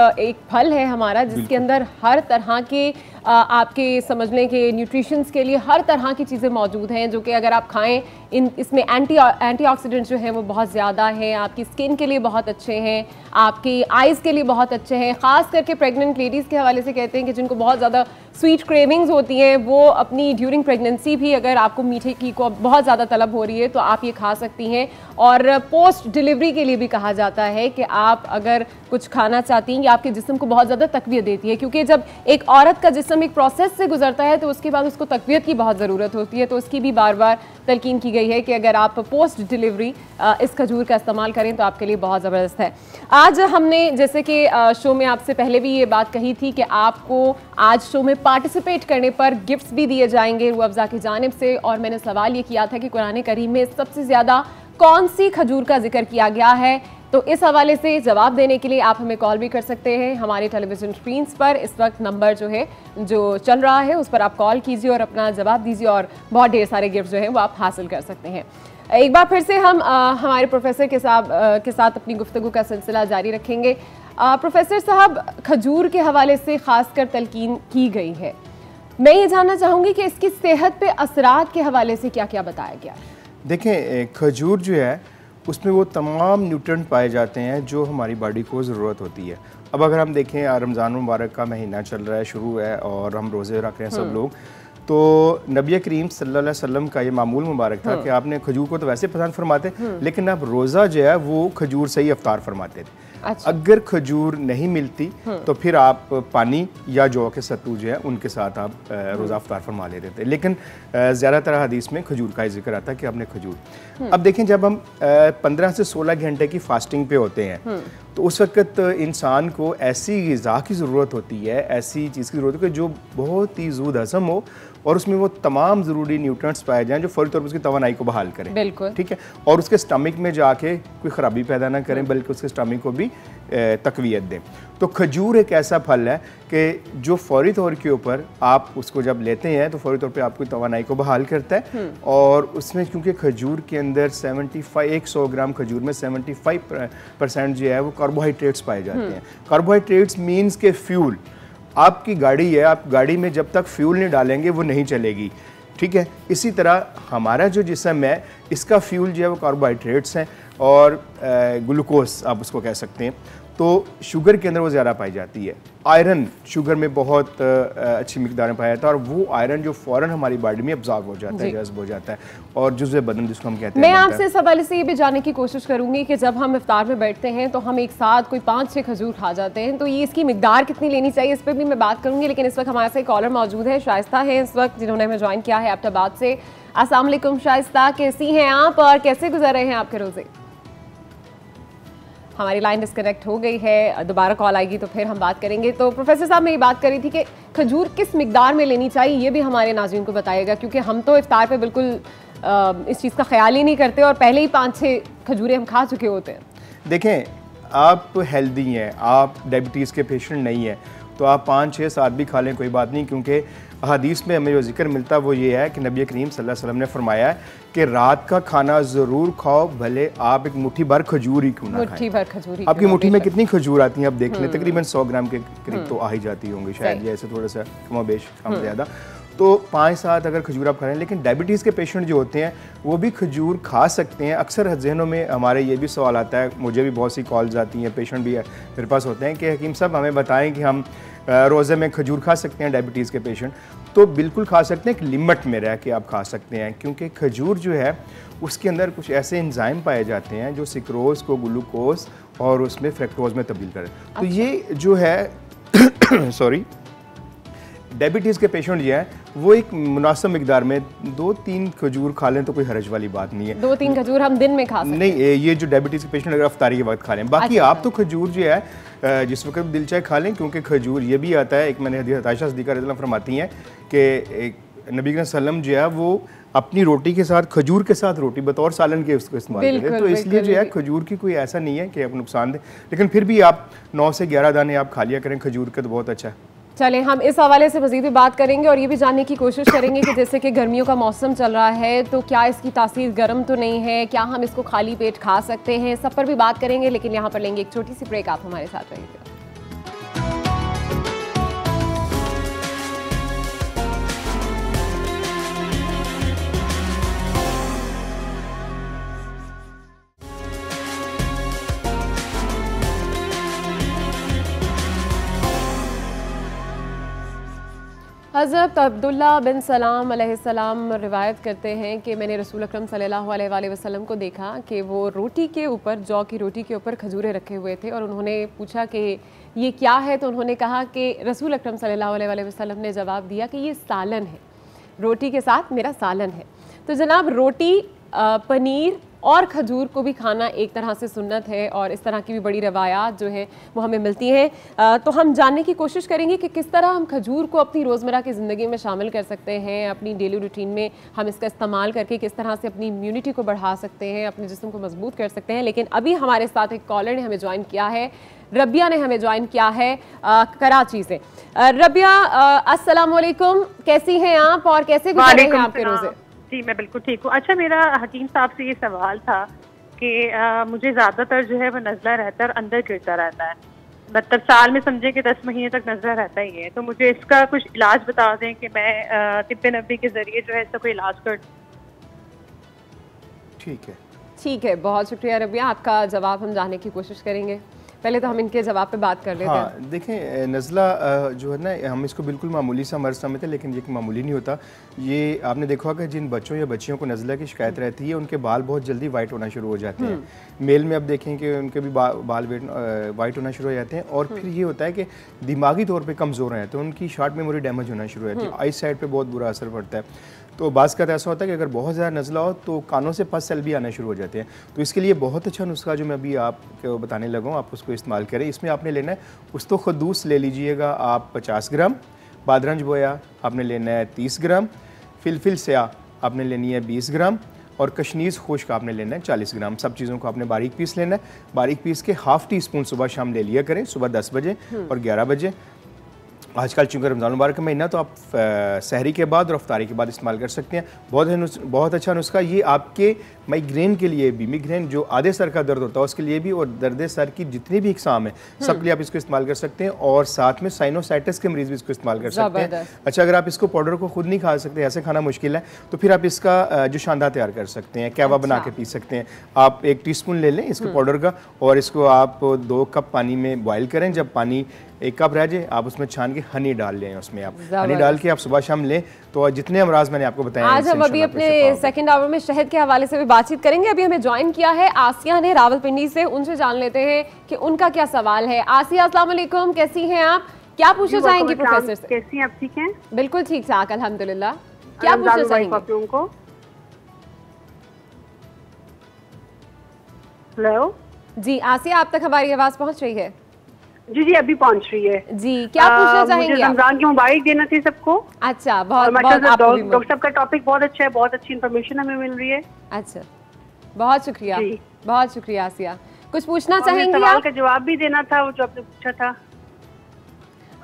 फल है हमारा, जिसके अंदर हर तरह के आपके समझ लें कि न्यूट्रिशंस के लिए हर तरह की चीज़ें मौजूद हैं, जो कि अगर आप खाएं, इसमें एंटीऑक्सीडेंट्स जो हैं वो बहुत ज़्यादा हैं, आपकी स्किन के लिए बहुत अच्छे हैं, आपकी आइज़ के लिए बहुत अच्छे हैं। ख़ास करके प्रेग्नेंट लेडीज़ के हवाले से कहते हैं कि जिनको बहुत ज़्यादा स्वीट क्रेविंग्स होती हैं, वो अपनी ड्यूरिंग प्रेगनेंसी भी, अगर आपको मीठे की को बहुत ज़्यादा तलब हो रही है तो आप ये खा सकती हैं। और पोस्ट डिलीवरी के लिए भी कहा जाता है कि आप अगर कुछ खाना चाहती हैं, ये आपके जिस्म को बहुत ज़्यादा तक़वियत देती है, क्योंकि जब एक औरत का जिस्म एक प्रोसेस से गुजरता है तो उसके बाद उसको तक़वियत की बहुत ज़रूरत होती है। तो उसकी भी बार बार तलकीन की गई है कि अगर आप पोस्ट डिलीवरी इस खजूर का इस्तेमाल करें तो आपके लिए बहुत ज़बरदस्त है। आज हमने जैसे कि शो में आपसे पहले भी ये बात कही थी कि आपको आज शो में पार्टिसिपेट करने पर गिफ्ट्स भी दिए जाएंगे रूह अफ़ज़ा की जानिब से, और मैंने सवाल ये किया था कि कुरान करीम में सबसे ज़्यादा कौन सी खजूर का जिक्र किया गया है। तो इस हवाले से जवाब देने के लिए आप हमें कॉल भी कर सकते हैं। हमारे टेलीविज़न स्क्रीन्स पर इस वक्त नंबर जो चल रहा है उस पर आप कॉल कीजिए और अपना जवाब दीजिए, और बहुत ढेर सारे गिफ्ट जो हैं वो आप हासिल कर सकते हैं। एक बार फिर से हम हमारे प्रोफेसर के साथ अपनी गुफ्तगू का सिलसिला जारी रखेंगे। प्रोफेसर साहब, खजूर के हवाले से ख़ासकर तलकीन की गई है, मैं ये जानना चाहूँगी कि इसकी सेहत पे असरात के हवाले से क्या क्या बताया गया है? देखें, खजूर जो है उसमें वो तमाम न्यूट्रिएंट पाए जाते हैं जो हमारी बॉडी को ज़रूरत होती है। अब अगर हम देखें, रमज़ान मुबारक का महीना चल रहा है, शुरू है, और हम रोज़े रख रहे हैं सब लोग, तो नबी करीम सल्लल्लाहु अलैहि वसल्लम का ये मामूल मुबारक था कि आपने खजूर को तो वैसे पसंद फरमाते, लेकिन आप रोज़ा जो है वो खजूर से ही अफ्तार फरमाते थे। अच्छा। अगर खजूर नहीं मिलती तो फिर आप पानी या जौ के सत्तू जो है उनके साथ आप रोज़ा अफ्तार फरमा लेते थे, लेकिन ज़्यादातर हदीस में खजूर का ही जिक्र आता है कि आपने खजूर। अब देखें, जब हम 15 से 16 घंटे की फास्टिंग पे होते हैं तो उस वक्त इंसान को ऐसी ग़िज़ा की ज़रूरत होती है, ऐसी चीज़ की ज़रूरत है कि जो बहुत ही ज़ूद हज़म हो और उसमें वो तमाम ज़रूरी न्यूट्रिएंट्स पाए जाएं जो फौरी तौर पर उसकी तवानाई को बहाल करें। बिल्कुल ठीक है, और उसके स्टमक में जाके कोई ख़राबी पैदा ना करें, बल्कि उसके स्टमक को भी तक़वियत दें। तो खजूर एक ऐसा फल है कि जो फौरी तौर के ऊपर आप उसको जब लेते हैं तो फौरी तौर पे आपकी तवानाई को बहाल करता है। और उसमें क्योंकि खजूर के अंदर 100 ग्राम खजूर में 75% जो है वो कार्बोहाइड्रेट्स पाए जाते हैं। कार्बोहाइड्रेट्स मीन्स के फ्यूल। आपकी गाड़ी है, आप गाड़ी में जब तक फ्यूल नहीं डालेंगे वो नहीं चलेगी, ठीक है। इसी तरह हमारा जो जिस्म है, इसका फ्यूल जो है वो कार्बोहाइड्रेट्स हैं और ग्लूकोज आप उसको कह सकते हैं। तो शुगर के अंदर वो ज़्यादा पाई जाती है। आयरन शुगर में बहुत अच्छी मिकदार में पाया जाता है, और वो आयरन जो फ़ौरन हमारी बॉडी में अब्ज़ॉर्ब हो जाता है, जज़्ब हो जाता है, और जुज़्व बदन जिसको हम कहते हैं। मैं आपसे इस हवाले से ये भी जानने की कोशिश करूंगी कि जब हम इफ्तार में बैठते हैं तो हम एक साथ कोई 5-6 खजूर खा जाते हैं, तो ये इसकी मिकदार कितनी लेनी चाहिए, इस पर भी मैं बात करूंगी। लेकिन इस वक्त हमारे साथ कॉलर मौजूद है, शाइस्ता है इस वक्त, जिन्होंने हमें ज्वाइन किया है एबटाबाद से। अस्सलाम वालेकुम शाइस्ता, कैसी हैं आप और कैसे गुजर रहे हैं आपके रोज़े? हमारी लाइन डिस्कनेक्ट हो गई है, दोबारा कॉल आएगी तो फिर हम बात करेंगे। तो प्रोफेसर साहब, मैं ये बात कर रही थी कि खजूर किस मिकदार में लेनी चाहिए, ये भी हमारे नाज़रीन को बताइएगा, क्योंकि हम तो इफ्तार पे बिल्कुल इस चीज़ का ख्याल ही नहीं करते और पहले ही 5-6 खजूरें हम खा चुके होते हैं। देखें, आप हेल्दी हैं, आप डायबिटीज़ के पेशेंट नहीं हैं, तो आप 5-6-7 भी खा लें, कोई बात नहीं, क्योंकि हदीस में हमें जो जिक्र मिलता है वो ये है कि नबी करीम सल्लल्लाहु अलैहि वसल्लम ने फरमाया है कि रात का खाना ज़रूर खाओ, भले आप एक मुट्ठी भर खजूर ही क्यों ना खाएं। मुट्ठी भर खजूर। आपकी मुट्ठी में कितनी खजूर आती हैं आप देख लें, तकरीबन 100 ग्राम के करीब तो आ ही जाती होंगी शायद, जैसे थोड़ा सा कम बेश कम ज़्यादा। तो 5-7 अगर खजूर आप खा रहे हैं। लेकिन डायबिटीज़ के पेशेंट जो होते हैं वो भी खजूर खा सकते हैं। अक्सर जहनों में हमारे ये भी सवाल आता है, मुझे भी बहुत सी कॉल्स आती हैं, पेशेंट भी मेरे पास होते हैं कि हकीम साहब हमें बताएं कि हम रोज़े में खजूर खा सकते हैं डायबिटीज़ के पेशेंट। तो बिल्कुल खा सकते हैं, एक लिमिट में रह के आप खा सकते हैं, क्योंकि खजूर जो है उसके अंदर कुछ ऐसे एंजाइम पाए जाते हैं जो सिक्रोज को ग्लूकोज और उसमें फ्रक्टोज में तब्दील करें। तो ये जो है सॉरी डायबिटीज़ के पेशेंट जो है वो एक मुनासिब मिकदार में 2-3 खजूर खा लें तो कोई हर्ज वाली बात नहीं है। 2-3 खजूर हम दिन में खा सकते हैं? नहीं, ये जो डायबिटीज़ के पेशेंट अगर अफ्तारी के वक्त खा लें। बाकी अच्छा, आप तो खजूर जो है जिस वक्त दिल चाहे खा लें, क्योंकि खजूर ये भी आता है, एक मैंने हदीस आयशा सिद्दीक़ा रज़ियल्लाहु अन्हा फरमाती हैं कि नबी करीम सल्लल्लाहु अलैहि वसल्लम जो है वो अपनी रोटी के साथ खजूर के साथ रोटी बतौर सालन के उसको इस्तेमाल करें। तो इसलिए जो है खजूर की कोई ऐसा नहीं है कि आप नुकसान दें, लेकिन फिर भी आप 9 से 11 दाने आप खा लिया करें खजूर के, तो बहुत अच्छा है। चलें, हम इस हवाले से मज़ीद भी बात करेंगे और ये भी जानने की कोशिश करेंगे कि जैसे कि गर्मियों का मौसम चल रहा है तो क्या इसकी तासीर गर्म तो नहीं है, क्या हम इसको खाली पेट खा सकते हैं, सब पर भी बात करेंगे। लेकिन यहाँ पर लेंगे एक छोटी सी ब्रेक, आप हमारे साथ रहिएगा। हज़रत अब्दुल्ला बिन सलाम अलैहिस्सलाम रिवायत करते हैं कि मैंने रसूल अकरम सल्लल्लाहु अलैहि वसल्लम को देखा कि वो रोटी के ऊपर, जौ की रोटी के ऊपर खजूरें रखे हुए थे और उन्होंने पूछा कि ये क्या है, तो उन्होंने कहा कि रसूल अकरम सल्लल्लाहु अलैहि वसल्लम ने जवाब दिया कि ये सालन है, रोटी के साथ मेरा सालन है। तो जनाब रोटी, पनीर और खजूर को भी खाना एक तरह से सुन्नत है और इस तरह की भी बड़ी रवायात जो है वो हमें मिलती हैं। तो हम जानने की कोशिश करेंगे कि किस तरह हम खजूर को अपनी रोज़मर्रा की ज़िंदगी में शामिल कर सकते हैं, अपनी डेली रूटीन में हम इसका इस्तेमाल करके किस तरह से अपनी इम्यूनिटी को बढ़ा सकते हैं, अपने जिस्म को मजबूत कर सकते हैं। लेकिन अभी हमारे साथ एक कॉलर ने हमें ज्वाइन किया है, रबिया ने हमें ज्वाइन किया है कराची से। रबिया, अस्सलाम वालेकुम, कैसी हैं आप और कैसे गुजर रहे हैं आपके रोज़े? जी मैं बिल्कुल ठीक हूँ। अच्छा, मेरा हकीम साहब से ये सवाल था कि मुझे ज़्यादातर जो है वो नज़ला रहता है और अंदर गिरता रहता है, मतलब साल में समझे कि 10 महीने तक नज़ला रहता ही है। तो मुझे इसका कुछ इलाज बता दें कि मैं तिब्बे नबी के ज़रिए जो है इसका कोई इलाज कर। ठीक है, बहुत शुक्रिया रबिया, आपका जवाब हम जानने की कोशिश करेंगे। पहले तो हम इनके जवाब पे बात कर लेते हैं। हाँ, देखें नज़ला जो है ना, हम इसको बिल्कुल मामूली सा मर्ज़ समझते हैं, लेकिन ये मामूली नहीं होता। ये आपने देखा कि जिन बच्चों या बच्चियों को नज़ला की शिकायत रहती है उनके बाल बहुत जल्दी वाइट होना शुरू हो जाते हैं। मेल में अब देखें कि उनके भी बाल वाइट होना शुरू हो जाते हैं। और फिर ये होता है कि दिमागी तौर पर कमज़ोर हैं तो उनकी शॉर्ट मेमोरी डैमेज होना शुरू हो जाती है, आई साइड पर बहुत बुरा असर पड़ता है। तो बाज़ का ऐसा होता है कि अगर बहुत ज़्यादा नज़ला हो तो कानों से पस सेल भी आना शुरू हो जाते हैं। तो इसके लिए बहुत अच्छा नुस्खा जो मैं अभी आपको बताने लगा हूँ, आप उसको इस्तेमाल करें। इसमें आपने लेना है उस्तो खदूस ले लीजिएगा आप 50 ग्राम, बादरंज बोया आपने लेना है 30 ग्राम, फिलफिल स्या आपने लेनी है 20 ग्राम और कशनीज़ खुश्क आपने लेना है 40 ग्राम। सब चीज़ों को आपने बारीक पीस लेना है। बारीक पीस के हाफ़ टी स्पून सुबह शाम ले लिया करें, सुबह 10 बजे और 11 बजे। आजकल चूँकि रमज़ान मुबारक का महीना तो आप सहरी के बाद और अफ्तारी के बाद इस्तेमाल कर सकते हैं। बहुत अच्छा नुस्खा ये आपके माइग्रेन के लिए भी, माइग्रेन जो आधे सर का दर्द होता है उसके लिए भी, और दर्द सर की जितनी भी इकसाम है सब के लिए आप इसको इस्तेमाल कर सकते हैं। और साथ में साइनोसाइटिस के मरीज़ भी इसको इस्तेमाल कर सकते हैं। अच्छा, अगर आप इसको पाउडर को खुद नहीं खा सकते, ऐसे खाना मुश्किल है, तो फिर आप इसका जो शानदार तैयार कर सकते हैं, कहवा बना के पी सकते हैं। आप 1 टीस्पून ले लें इसको पाउडर का और इसको आप 2 कप पानी में बॉयल करें। जब पानी 1 कप रह जाए आप उसमें छान के हनी डाल लें, उसमें आप हनी डाल के आप सुबह शाम लें तो जितने अमराज मैंने आपको बताया। आज हम अभी अपने सेकंड आवर में शहद के हवाले से भी बातचीत करेंगे। अभी हमें ज्वाइन किया है आसिया ने रावलपिंडी से, उनसे जान लेते हैं कि उनका क्या सवाल है। आसिया, अस्सलाम वालेकुम, कैसी हैं आप, क्या पूछना चाहेंगी प्रोफेसर से? कैसी हैं आप? ठीक हैं, बिल्कुल ठीक ठाक अल्हम्दुलिल्लाह। क्या पूछना चाहेंगी उनको? हेलो जी आसिया, आप तक हमारी आवाज पहुंच रही है? जी अभी पहुंच रही है जी। क्या पूछना चाहेंगे? मुझे रमजान की मुबारक देना थी सबको। अच्छा, बहुत डॉक्टर साहब का टॉपिक बहुत अच्छा है, बहुत अच्छी इन्फॉर्मेशन हमें मिल रही है। अच्छा, बहुत शुक्रिया, बहुत शुक्रिया आसिया। कुछ पूछना चाहेंगी? सवाल का जवाब भी देना था वो जो आपने पूछा था।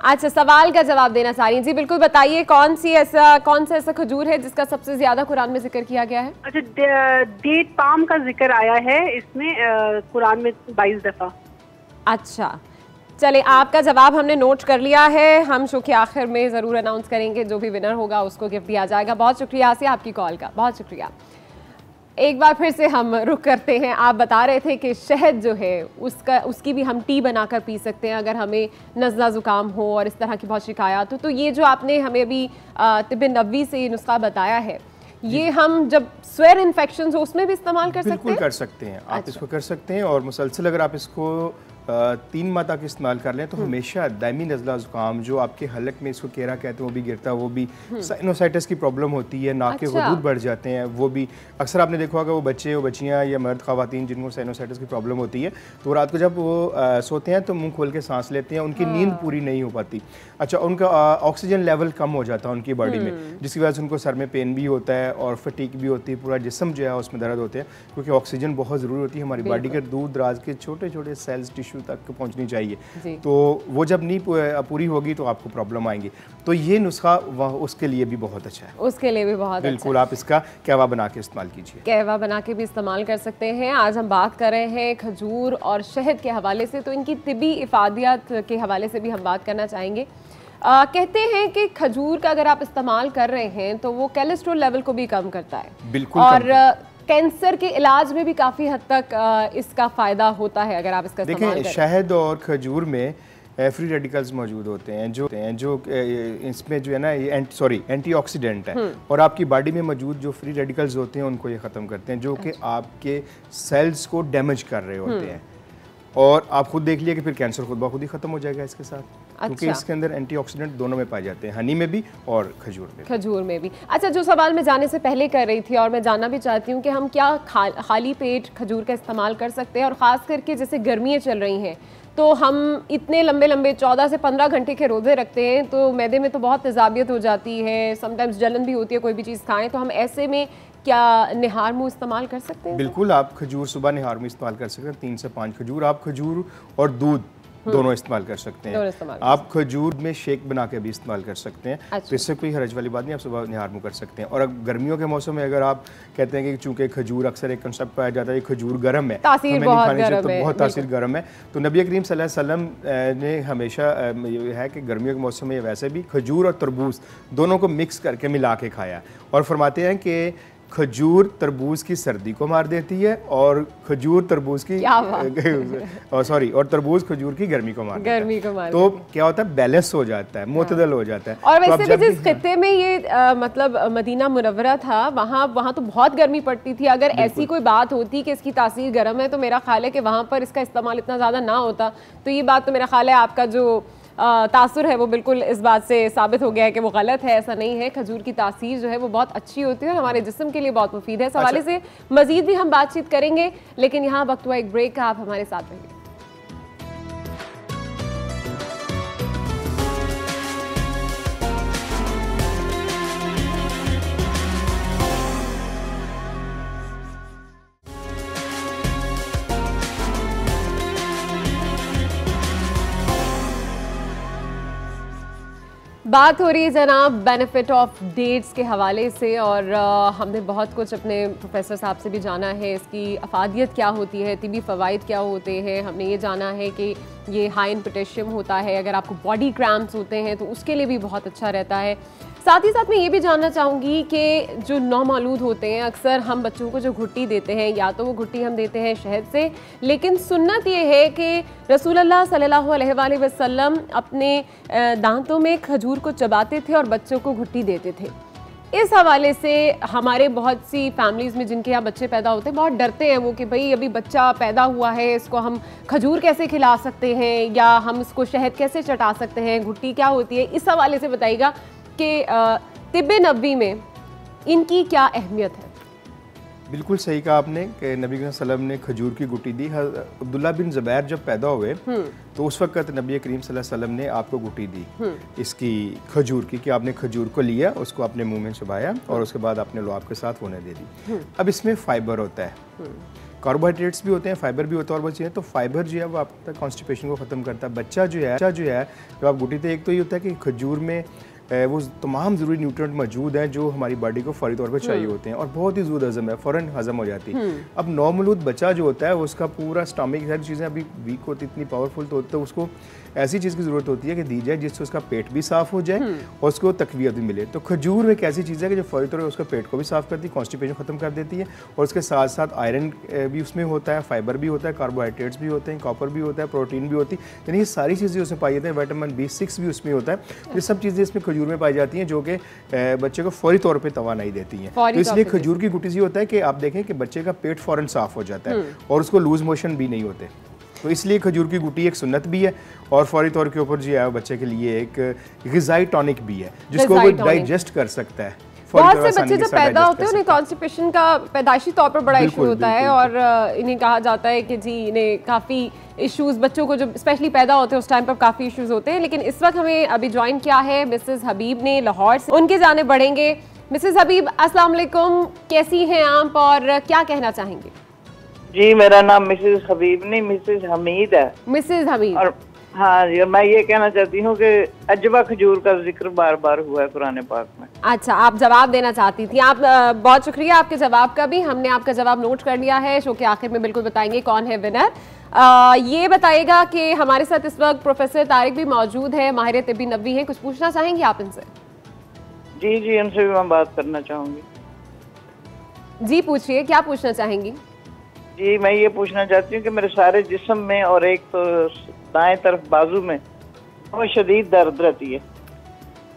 अच्छा, सवाल का जवाब देना चाह रही हैं? जी बिल्कुल, बताइए कौन सा ऐसा खजूर है जिसका सबसे ज्यादा कुरान में जिक्र किया गया है? अच्छा, डेट पाम का जिक्र आया है इसमें कुरान में 22 दफा। अच्छा, चले, आपका जवाब हमने नोट कर लिया है। हम शो के आखिर में ज़रूर अनाउंस करेंगे, जो भी विनर होगा उसको गिफ्ट दिया जाएगा। बहुत शुक्रिया आसिया आपकी कॉल का, बहुत शुक्रिया। एक बार फिर से हम रुक करते हैं। आप बता रहे थे कि शहद जो है उसकी भी हम टी बनाकर पी सकते हैं अगर हमें नज़ला ज़ुकाम हो और इस तरह की बहुत शिकायत हो। तो ये जो आपने हमें अभी तिब्बे नबवी से ये नुस्खा बताया है, ये हम जब स्वेर इन्फेक्शन हो उसमें भी इस्तेमाल कर सकते हैं? बिल्कुल कर सकते हैं आप। इसको कर सकते हैं और मुसलसल अगर आप इसको 3 माह तक इस्तेमाल कर लें तो हमेशा दायमी नज़ला ज़ुकाम जो आपके हलक में इसको केरा कहते हैं वो भी गिरता है, वो भी साइनोसाइटिस की प्रॉब्लम होती है, नाक के गदूद बढ़ जाते हैं, वो भी अक्सर आपने देखा होगा वो बच्चे वो बच्चियाँ या मर्द ख़वातीन जिनको साइनोसाइटिस की प्रॉब्लम होती है तो रात को जब वो सोते हैं तो मुँह खोल के सांस लेते हैं, उनकी नींद पूरी नहीं हो पाती। अच्छा, उनका ऑक्सीजन लेवल कम हो जाता है उनकी बॉडी में, जिसकी वजह से उनको सर में पेन भी होता है और फटीक भी होती है, पूरा जिस्म जो है उसमें दर्द होते हैं, क्योंकि ऑक्सीजन बहुत ज़रूरी होती है हमारी बॉडी के दूर दराज के छोटे छोटे सेल्स टिश्यू तक पहुंचनी चाहिए। तो वो जब नहीं पूरी होगी तो आपको प्रॉब्लम आएंगी। तो ये नुस्खा उसके लिए भी बहुत अच्छा है, उसके लिए भी बहुत बिल्कुल। आप इसका कहवा बना के इस्तेमाल कीजिए, कहवा बना के भी इस्तेमाल कर सकते हैं। आज हम बात कर रहे हैं खजूर और शहद के हवाले से, तो इनकी तिबी इफादियत के हवाले से भी हम बात करना चाहेंगे। कहते हैं कि खजूर का अगर आप इस्तेमाल कर रहे हैं तो वो कोलेस्ट्रॉल लेवल को भी कम करता है, बिल्कुल, और कैंसर के इलाज में भी काफ़ी हद तक इसका फ़ायदा होता है अगर आप इसका इस्तेमाल करें। शहद और खजूर में फ्री रेडिकल्स मौजूद होते हैं जो इसमें जो है ना ये एंटीऑक्सीडेंट है, और आपकी बॉडी में मौजूद जो फ्री रेडिकल्स होते हैं उनको ये ख़त्म करते हैं, जो कि आपके सेल्स को डैमेज कर रहे होते हैं। और आप खुद देख लिया कि फिर कैंसर खुद ब खुद ही खत्म हो जाएगा इसके साथ, क्योंकि इसके अंदर एंटीऑक्सीडेंट दोनों में पाए जाते हैं, हनी में भी और खजूर में भी। अच्छा, जो सवाल मैं जाने से पहले कर रही थी और मैं जानना भी चाहती हूँ कि हम क्या खाली पेट खजूर का इस्तेमाल कर सकते हैं, और ख़ास करके जैसे गर्मियाँ चल रही हैं तो हम इतने लंबे 14 से 15 घंटे के रोज़े रखते हैं तो मैदे में तो बहुत तेज़ाबियत हो जाती है, समटाइम्स जलन भी होती है कोई भी चीज़ खाएं, तो हम ऐसे में क्या निहार मुँह इस्तेमाल कर सकते हैं? बिल्कुल, आप खजूर सुबह निहार मुँह इस्तेमाल कर सकते हैं। 3 से 5 खजूर, आप खजूर और दूध दोनों इस्तेमाल कर सकते हैं। आप खजूर में शेक बना के भी इस्तेमाल कर सकते हैं। अच्छा। तो इससे कोई हरज वाली बात नहीं, आप सुबह निहार मुँह कर सकते हैं। और अब गर्मियों के मौसम में अगर आप कहते हैं कि चूंकि खजूर अक्सर एक कंसेप्ट पाया जाता है खजूर गर्म है, तासीर बहुत तासीर गर्म है, तो नबी करीम सल्लल्लाहु अलैहि वसल्लम ने हमेशा ये है कि गर्मियों के मौसम में वैसे भी खजूर और तरबूज दोनों को मिक्स करके मिला के खाया, और फरमाते हैं कि खजूर तरबूज की सर्दी को मार देती है और खजूर तरबूज की और तरबूज खजूर की गर्मी को मार देता है। तो क्या होता है, बैलेंस हो जाता है, मुतदल हो जाता है। और वैसे भी जिस खित्ते में ये मतलब मदीना मुनव्वरा था वहाँ तो बहुत गर्मी पड़ती थी। अगर ऐसी कोई बात होती कि इसकी तासीर गर्म है तो मेरा ख्याल है कि वहाँ पर इसका इस्तेमाल इतना ज़्यादा ना होता। तो ये बात तो मेरा ख्याल है आपका जो तासुर है वो बिल्कुल इस बात से साबित हो गया है कि वो गलत है, ऐसा नहीं है। खजूर की तासीर जो है वो बहुत अच्छी होती है और हमारे जिस्म के लिए बहुत मुफीद है। इस हवाले से मजीद भी हम बातचीत करेंगे, लेकिन यहाँ वक्त हुआ एक ब्रेक का, आप हमारे साथ रहिए। बात हो रही है जनाब बेनिफिट ऑफ डेट्स के हवाले से, और हमने बहुत कुछ अपने प्रोफेसर साहब से भी जाना है, इसकी अफादियत क्या होती है, तिबी फ़वाइद क्या होते हैं। हमने ये जाना है कि ये हाई इन पोटेशियम होता है, अगर आपको बॉडी क्रैम्प्स होते हैं तो उसके लिए भी बहुत अच्छा रहता है। साथ ही साथ मैं ये भी जानना चाहूँगी कि जो नौमौलूद होते हैं, अक्सर हम बच्चों को जो घुट्टी देते हैं या तो वो घुट्टी हम देते हैं शहद से, लेकिन सुन्नत ये है कि रसूलुल्लाह सल्लल्लाहु अलैहि वसल्लम अपने दांतों में खजूर को चबाते थे और बच्चों को घुट्टी देते थे। इस हवाले से हमारे बहुत सी फैमिलीज़ में जिनके यहाँ बच्चे पैदा होते हैं बहुत डरते हैं वो कि भाई अभी बच्चा पैदा हुआ है, इसको हम खजूर कैसे खिला सकते हैं या हम इसको शहद कैसे चटा सकते हैं, घुट्टी क्या होती है। इस हवाले से बताइएगा कि तिब्बे नबवी में इनकी क्या अहमियत है। बिल्कुल सही कहा आपने कि नबी करीम सल्लल्लाहु अलैहि वसल्लम ने खजूर की गुटी दी। अब्दुल्ला बिन ज़ुबैर जब पैदा हुए तो उस वक्त नबी करीम सल्लल्लाहु अलैहि वसल्लम ने आपको गुटी दी इसकी खजूर की, कि आपने खजूर को लिया, उसको अपने मुंह में चबाया और उसके बाद आपने लुआब के साथ होने दे दी। अब इसमें फाइबर होता है, कार्बोहाइड्रेट्स भी होते हैं, फाइबर भी होता है और वो चीज़ें, तो फाइबर जो है वो आपका कॉन्स्टिपेशन को ख़त्म करता है। बच्चा जो है जब आप गुटी, तो एक तो ये होता है कि खजूर में वो तमाम ज़रूरी न्यूट्रिएंट मौजूद हैं जो हमारी बॉडी को फौरी तौर पर चाहिए होते हैं और बहुत ही ज़रूर हज़म है, फ़ौरन हज़म हो जाती है। अब नौमौलूद बच्चा जो होता है उसका पूरा स्टमक, सारी चीज़ें अभी वीक होती, इतनी पावरफुल तो उसको ऐसी चीज़ की ज़रूरत होती है कि दी जाए जिससे उसका पेट भी साफ़ हो जाए और उसको तकवीत भी मिले। तो खजूर एक ऐसी चीज़ है कि जो फौरी तौर पर उसका पेट को भी साफ़ करती है, कॉन्स्टिपेशन ख़त्म कर देती है, और उसके साथ साथ आयरन भी उसमें होता है, फाइबर भी होता है, कार्बोहाइड्रेट्स भी होते हैं, कॉपर भी होता है, प्रोटीन भी होती है, यानी ये सारी चीज़ें उसमें पाई जाती हैं। विटामिन B6 भी उसमें होता है। ये सब चीज़ें इसमें खजूर में पाई जाती हैं जो कि बच्चे को फौरी तौर पर तवानाई देती हैं। तो इसलिए खजूर की गुटी से होता है कि आप देखें कि बच्चे का पेट फ़ौरन साफ़ हो जाता है और उसको लूज मोशन भी नहीं होते। तो इसलिए खजूर की गुटी एक सुन्नत भी है और फौरी तौर के ऊपर जो है बच्चे के लिए एक ग़िज़ाई टॉनिक भी है जिसको वो डाइजेस्ट कर सकता है। बहुत से बच्चे जब पैदा होते हैं उन्हें कॉन्स्टिपेशन का पैदाइशी तौर पर बड़ा इशू होता है और इन्हें कहा जाता है कि जी इन्हें काफ़ी इश्यूज बच्चों को जब स्पेशली पैदा होते हैं उस टाइम पर काफ़ी इश्यूज होते हैं। लेकिन इस वक्त हमें अभी ज्वाइन किया है मिसेस हबीब ने लाहौर से, उनके जाने बढ़ेंगे। मिसेस हबीब अस्सलाम वालेकुम, कैसी हैं आप और क्या कहना चाहेंगे? जी मेरा नाम मिसेस हबीब नहीं मिसेस हमीद है। मिसेस हमीद। और हाँ जी, मैं ये कहना चाहती हूँ कि अजवा खजूर का जिक्र बार बार हुआ है कुरान पाक में। अच्छा, आप जवाब देना चाहती थी। आप बहुत शुक्रिया आपके जवाब का भी, हमने आपका जवाब नोट कर लिया है। शो के आखिर में बिल्कुल बताएंगे कौन है विनर। ये बताएगा कि हमारे साथ इस वक्त प्रोफेसर तारिक भी मौजूद है, माहिर तिब्बी नबवी हैं। कुछ पूछना चाहेंगे आप इनसे? जी जी, उनसे भी मैं बात करना चाहूँगी। जी पूछिए, क्या पूछना चाहेंगी? जी मैं ये पूछना चाहती हूँ कि मेरे सारे जिस्म में और एक तो दाएं तरफ बाजू में बहुत शदीद दर्द रहती है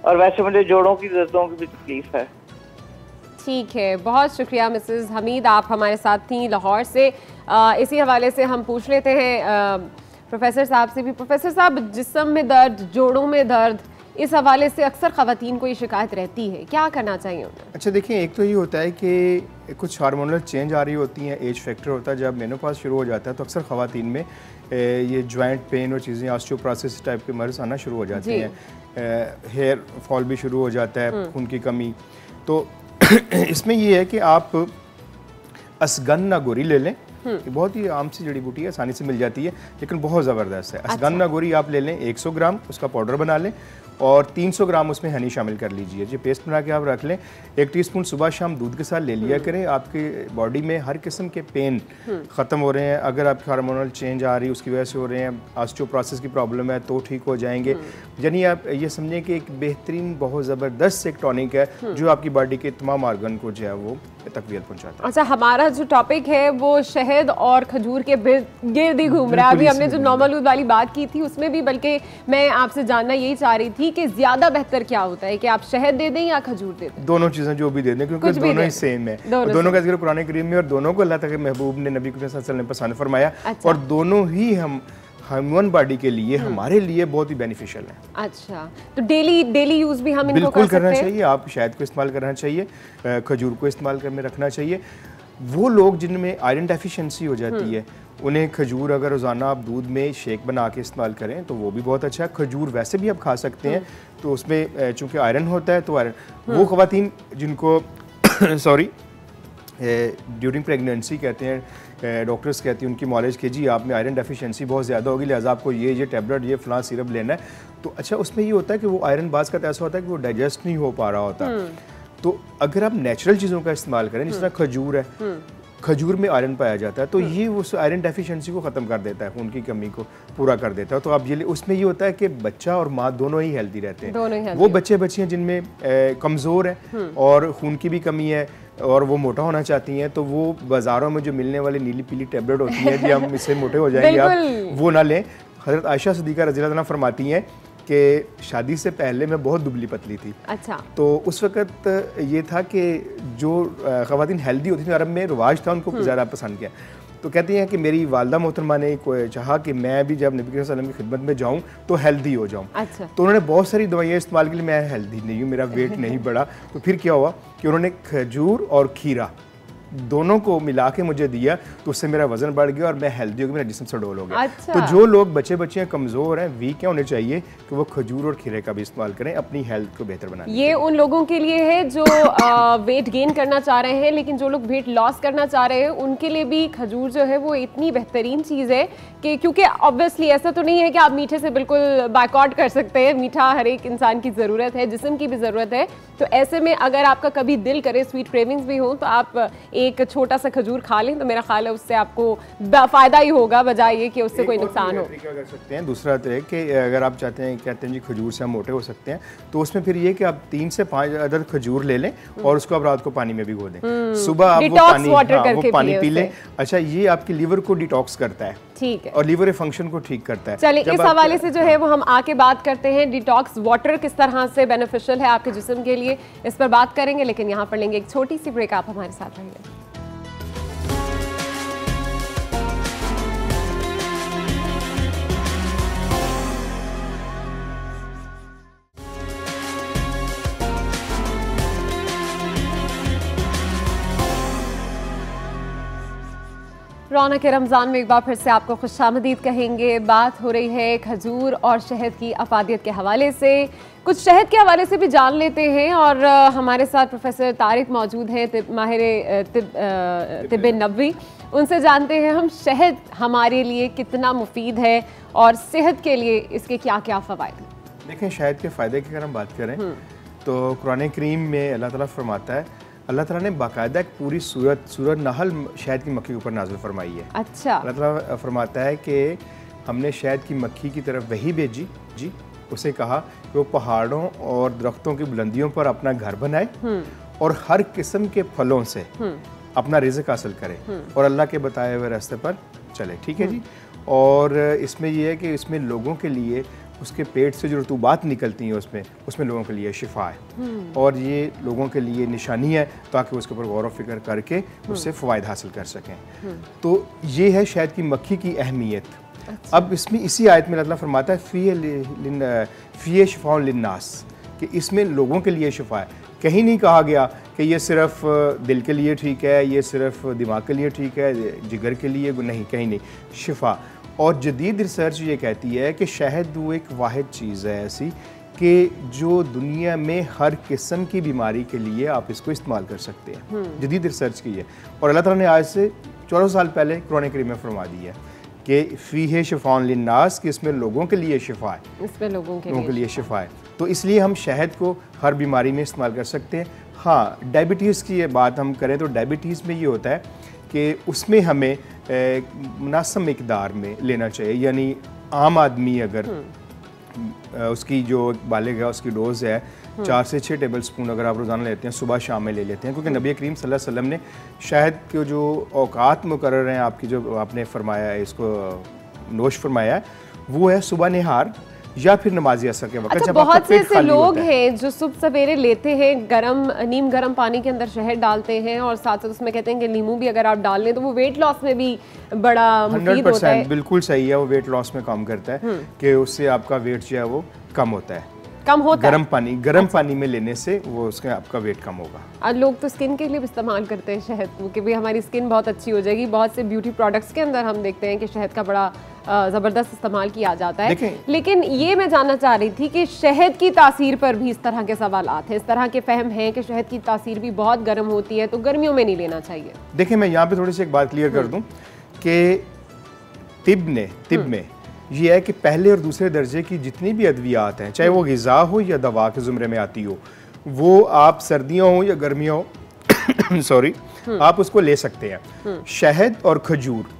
और वैसे मुझे जोड़ों की दर्दों की भी तकलीफ है। ठीक है, बहुत शुक्रिया मिसेस हमीद, आप हमारे साथ थी लाहौर से। इसी हवाले से हम पूछ लेते हैं प्रोफेसर साहब से भी। प्रोफेसर साहब, जिस्म में दर्द, जोड़ों में दर्द, इस हवाले से अक्सर ख़वातीन को ये शिकायत रहती है, क्या करना चाहिए उन्हें? अच्छा देखिए, एक तो ये होता है कि कुछ हार्मोनल चेंज आ रही होती हैं, एज फैक्टर होता है। जब मेनोपॉज शुरू हो जाता है तो अक्सर ख़वातीन में ये जॉइंट पेन और चीज़ें, ऑस्टियोप्रोसिस टाइप के मर्ज़ आना शुरू हो जाते हैं, हेयर फॉल भी शुरू हो जाता है, खून की कमी। तो इसमें ये है कि आप असगन नागोरी ले लें। ये बहुत ही आम सी जड़ी बूटी है, आसानी से मिल जाती है लेकिन बहुत ज़बरदस्त है। असगन नागोरी आप ले लें, 100 ग्राम उसका पाउडर बना लें और 300 ग्राम उसमें हनी शामिल कर लीजिए। जो पेस्ट बना के आप रख लें, 1 टीस्पून सुबह शाम दूध के साथ ले लिया करें। आपकी बॉडी में हर किस्म के पेन ख़त्म हो रहे हैं। अगर आपकी हार्मोनल चेंज आ रही है उसकी वजह से हो रहे हैं, ऑस्टियोप्रोसिस की प्रॉब्लम है तो ठीक हो जाएंगे। यानी आप ये समझें कि एक बेहतरीन, बहुत ज़बरदस्त एक टॉनिक है जो आपकी बॉडी के तमाम ऑर्गन को जो है वो तकवीत पहुँचाता है। अच्छा, हमारा जो टॉपिक है वो शहद और खजूर के गिर्द ही घूम रहा है। अभी हमने जो नॉर्मल वाली बात की थी उसमें भी, बल्कि मैं आपसे जानना यही चाह रही थी कि ज्यादा बेहतर क्या होता है कि आप शहद दे दें या खजूर दे दें? दोनों चीजें जो भी दे दें, क्योंकि दोनों ही सेम है। दोनों का जिक्र कुरान करीम में और दोनों को अल्लाह ताला के महबूब ने, नबी सल्लल्लाहु अलैहि वसल्लम ने पसंद फरमाया। और दोनों ही हम ह्यूमन बॉडी के लिए, हमारे लिए बहुत ही बेनिफिशियल है। अच्छा, तो डेली यूज भी हम इनको बिल्कुल करना चाहिए। आप शहद को इस्तेमाल करना चाहिए, खजूर को इस्तेमाल कर में रखना चाहिए। वो लोग जिनमें आयरन डेफिशिएंसी हो जाती है उन्हें खजूर अगर रोज़ाना आप दूध में शेक बना के इस्तेमाल करें तो वो भी बहुत अच्छा है। खजूर वैसे भी आप खा सकते हैं, तो उसमें चूँकि आयरन होता है तो आयरन, वो ख़वातीन जिनको सॉरी ड्यूरिंग प्रेगनेंसी कहते हैं, डॉक्टर्स कहती हैं उनकी मॉलेज के जी आप में आयरन डेफिशिएंसी बहुत ज़्यादा होगी, लिहाजा आपको ये टैबलेट, ये फलां सिरप लेना है। तो अच्छा, उसमें ये होता है कि वो आयरन बाज़ का ऐसा होता है कि वो डाइजेस्ट नहीं हो पा रहा होता। तो अगर आप नेचुरल चीज़ों का इस्तेमाल करें, जिस तरह खजूर है, खजूर में आयरन पाया जाता है, तो ये उस आयरन डेफिशिएंसी को ख़त्म कर देता है, खून की कमी को पूरा कर देता है। तो आप ये, उसमें ये होता है कि बच्चा और माँ दोनों ही हेल्दी रहते हैं। वो बच्चे बच्चियाँ जिनमें कमज़ोर हैं और खून की भी कमी है और वो मोटा होना चाहती हैं, तो वो बाज़ारों में जो मिलने वाली नीली पीली टैबलेट होती हैं कि हम इससे मोटे हो जाएंगे, आप वो ना लें। हज़रत आयशा सिद्दीक़ा रज़ियल्लाहु अन्हा फरमाती हैं कि शादी से पहले मैं बहुत दुबली पतली थी। अच्छा। तो उस वक़्त ये था कि जो ख़वातीन हेल्दी होती थी, अरब में रिवाज था, उनको ज़्यादा पसंद किया। तो कहती हैं कि मेरी वालदा मोहतरमा ने चाहा कि मैं भी जब नबी सल्लल्लाहु अलैहि वसल्लम की खिदमत में जाऊँ तो हेल्दी हो जाऊँ। अच्छा। तो उन्होंने बहुत सारी दवाइयाँ इस्तेमाल की, मैं हेल्दी नहीं हूँ, मेरा वेट नहीं बढ़ा। तो फिर क्या हुआ कि उन्होंने खजूर और खीरा दोनों को मिला के मुझे दिया, तो उससे मेरा वजन बढ़ गया और मैं हेल्दी हो गया, मेरा जिस्म सडोल हो गया। अच्छा। तो जो लोग बच्चे बच्चियाँ कमज़ोर हैं, वीक हैं, होने चाहिए कि वो खजूर और खीरे का भी इस्तेमाल करें अपनी हेल्थ को बेहतर बनाने। ये उन लोगों के लिए है जो वेट गेन करना चाह रहे हैं, लेकिन जो लोग वेट लॉस करना चाह रहे हैं उनके लिए भी खजूर जो है वो इतनी बेहतरीन चीज़ है कि, क्योंकि ऑब्वियसली ऐसा तो नहीं है कि आप मीठे से बिल्कुल बायकॉट कर सकते हैं। मीठा हर एक इंसान की ज़रूरत है, जिस्म की भी ज़रूरत है। तो ऐसे में अगर आपका कभी दिल करे, स्वीट क्रेविंग्स भी हो, तो आप एक छोटा सा खजूर खा लें तो मेरा ख्याल है उससे आपको फ़ायदा ही होगा, बजाय ये कि उससे कोई नुकसान हो। कर सकते हैं दूसरा तरीका कि अगर आप चाहते हैं, कहते हैं जी खजूर से हम मोटे हो सकते हैं, तो उसमें फिर ये कि आप 3 से 5 अदद खजूर ले लें और उसको आप रात को पानी में भिगो दें, सुबह आप वो पानी पी लें। अच्छा, ये आपके लीवर को डिटॉक्स करता है, ठीक है, और लीवर फंक्शन को ठीक करता है। चलिए इस हवाले से जो है वो हम आके बात करते हैं, डिटॉक्स वाटर किस तरह से बेनिफिशियल है आपके जिस्म के लिए, इस पर बात करेंगे। लेकिन यहाँ पर लेंगे एक छोटी सी ब्रेक, आप हमारे साथ रहिए। रौनक रमज़ान में एक बार फिर से आपको खुशामदीद कहेंगे। बात हो रही है खजूर और शहद की अफादियत के हवाले से, कुछ शहद के हवाले से भी जान लेते हैं। और हमारे साथ प्रोफेसर तारिक मौजूद हैं, माहिर तिब नबवी। उनसे जानते हैं हम शहद हमारे लिए कितना मुफीद है और सेहत के लिए इसके क्या क्या फ़वाइद हैं। देखें, शहद के फ़ायदे की अगर हम बात करें तो कुरान करीम में अल्लाह ताला फरमाता है, अल्लाह ताला ने बाकायदा एक पूरी सूरत नहल शहद की मक्खी के ऊपर नाज़िल फरमाई है। अच्छा। अल्लाह ताला फरमाता है कि हमने शहद की मक्खी की तरफ वही भेजी जी, उसे कहा कि वो पहाड़ों और दरख्तों की बुलंदियों पर अपना घर बनाए और हर किस्म के फलों से अपना रिज़्क हासिल करे और अल्लाह के बताए हुए रास्ते पर चले। ठीक है जी। और इसमें यह है कि इसमें लोगों के लिए उसके पेट से जो रतूबात निकलती हैं उसमें लोगों के लिए शिफा है और ये लोगों के लिए निशानी है ताकि उसके ऊपर गौर व फिक्र करके उससे फ़वाइद हासिल कर सकें। तो ये है शहद की मक्खी की अहमियत। अच्छा। अब इसमें इसी आयत में अल्लाह फरमाता है फ़ी शिफ़ाउन लिन्नास, कि इसमें लोगों के लिए शिफा है। कहीं नहीं कहा गया कि ये सिर्फ दिल के लिए ठीक है, ये सिर्फ दिमाग के लिए ठीक है, जिगर के लिए नहीं, कहीं नहीं, शिफा। और जदीद रिसर्च ये कहती है कि शहद वो एक वाहिद चीज़ है ऐसी कि जो दुनिया में हर किस्म की बीमारी के लिए आप इसको इस्तेमाल कर सकते हैं। जदीद रिसर्च की है और अल्लाह ताला ने आज से 14 साल पहले कुरान करीम में फरमा दी है कि फ़ीहे शिफ़ाउन लिन्नास, कि इसमें लोगों के लिए शिफा है, इसमें लोगों के लिए शिफा है। तो इसलिए हम शहद को हर बीमारी में इस्तेमाल कर सकते हैं। हाँ, डायबिटीज़ की ये बात हम करें तो डायबिटीज़ में ये होता है कि उसमें हमें मुनासिब मिकदार में लेना चाहिए। यानी आम आदमी अगर उसकी जो बालिग है उसकी डोज़ है 4 से 6 टेबल स्पून अगर आप रोज़ाना लेते हैं, सुबह शाम में ले लेते हैं, क्योंकि नबी करीम सल्लल्लाहु अलैहि वसल्लम ने शहद के जो औकात मुकर्रर हैं आपकी, जो आपने फरमाया है, इसको नोश फरमाया है, वो है सुबह निहार या फिर नमाज़ी असर के वक्त। अच्छा, बहुत से ऐसे लोग हैं जो सुबह सवेरे लेते हैं, नीम गर्म पानी के अंदर शहद डालते हैं और साथ साथ उसमें कहते हैं कि नींबू भी अगर आप डाल लें तो वो वेट लॉस में भी बड़ा मुफीद होता है। बिल्कुल सही है, वो वेट लॉस में काम करता है कि उससे आपका वेट जो है वो कम होता है। गर्म पानी में लेने से वो उसका आपका वेट कम होगा। और लोग तो स्किन के लिए भी इस्तेमाल करते हैं शहद को कि भाई हमारी स्किन बहुत अच्छी हो जाएगी। बहुत से ब्यूटी प्रोडक्ट्स के अंदर हम देखते हैं कि शहद का बड़ा ज़बरदस्त इस्तेमाल किया जाता है। लेकिन ये मैं जानना चाह रही थी कि शहद की तासीर पर भी इस तरह के सवालात हैं, इस तरह के फहम हैं कि शहद की तासीर भी बहुत गर्म होती है तो गर्मियों में नहीं लेना चाहिए। देखिए, मैं यहाँ पे थोड़ी सी एक बात क्लियर कर दूँ कि तिब में ये है कि पहले और दूसरे दर्जे की जितनी भी अद्वियात हैं, चाहे वो ग़िज़ा हो या दवा के ज़ुमरे में आती हो, वो आप सर्दियों हो या गर्मियों हो सॉरी, आप उसको ले सकते हैं। शहद और खजूर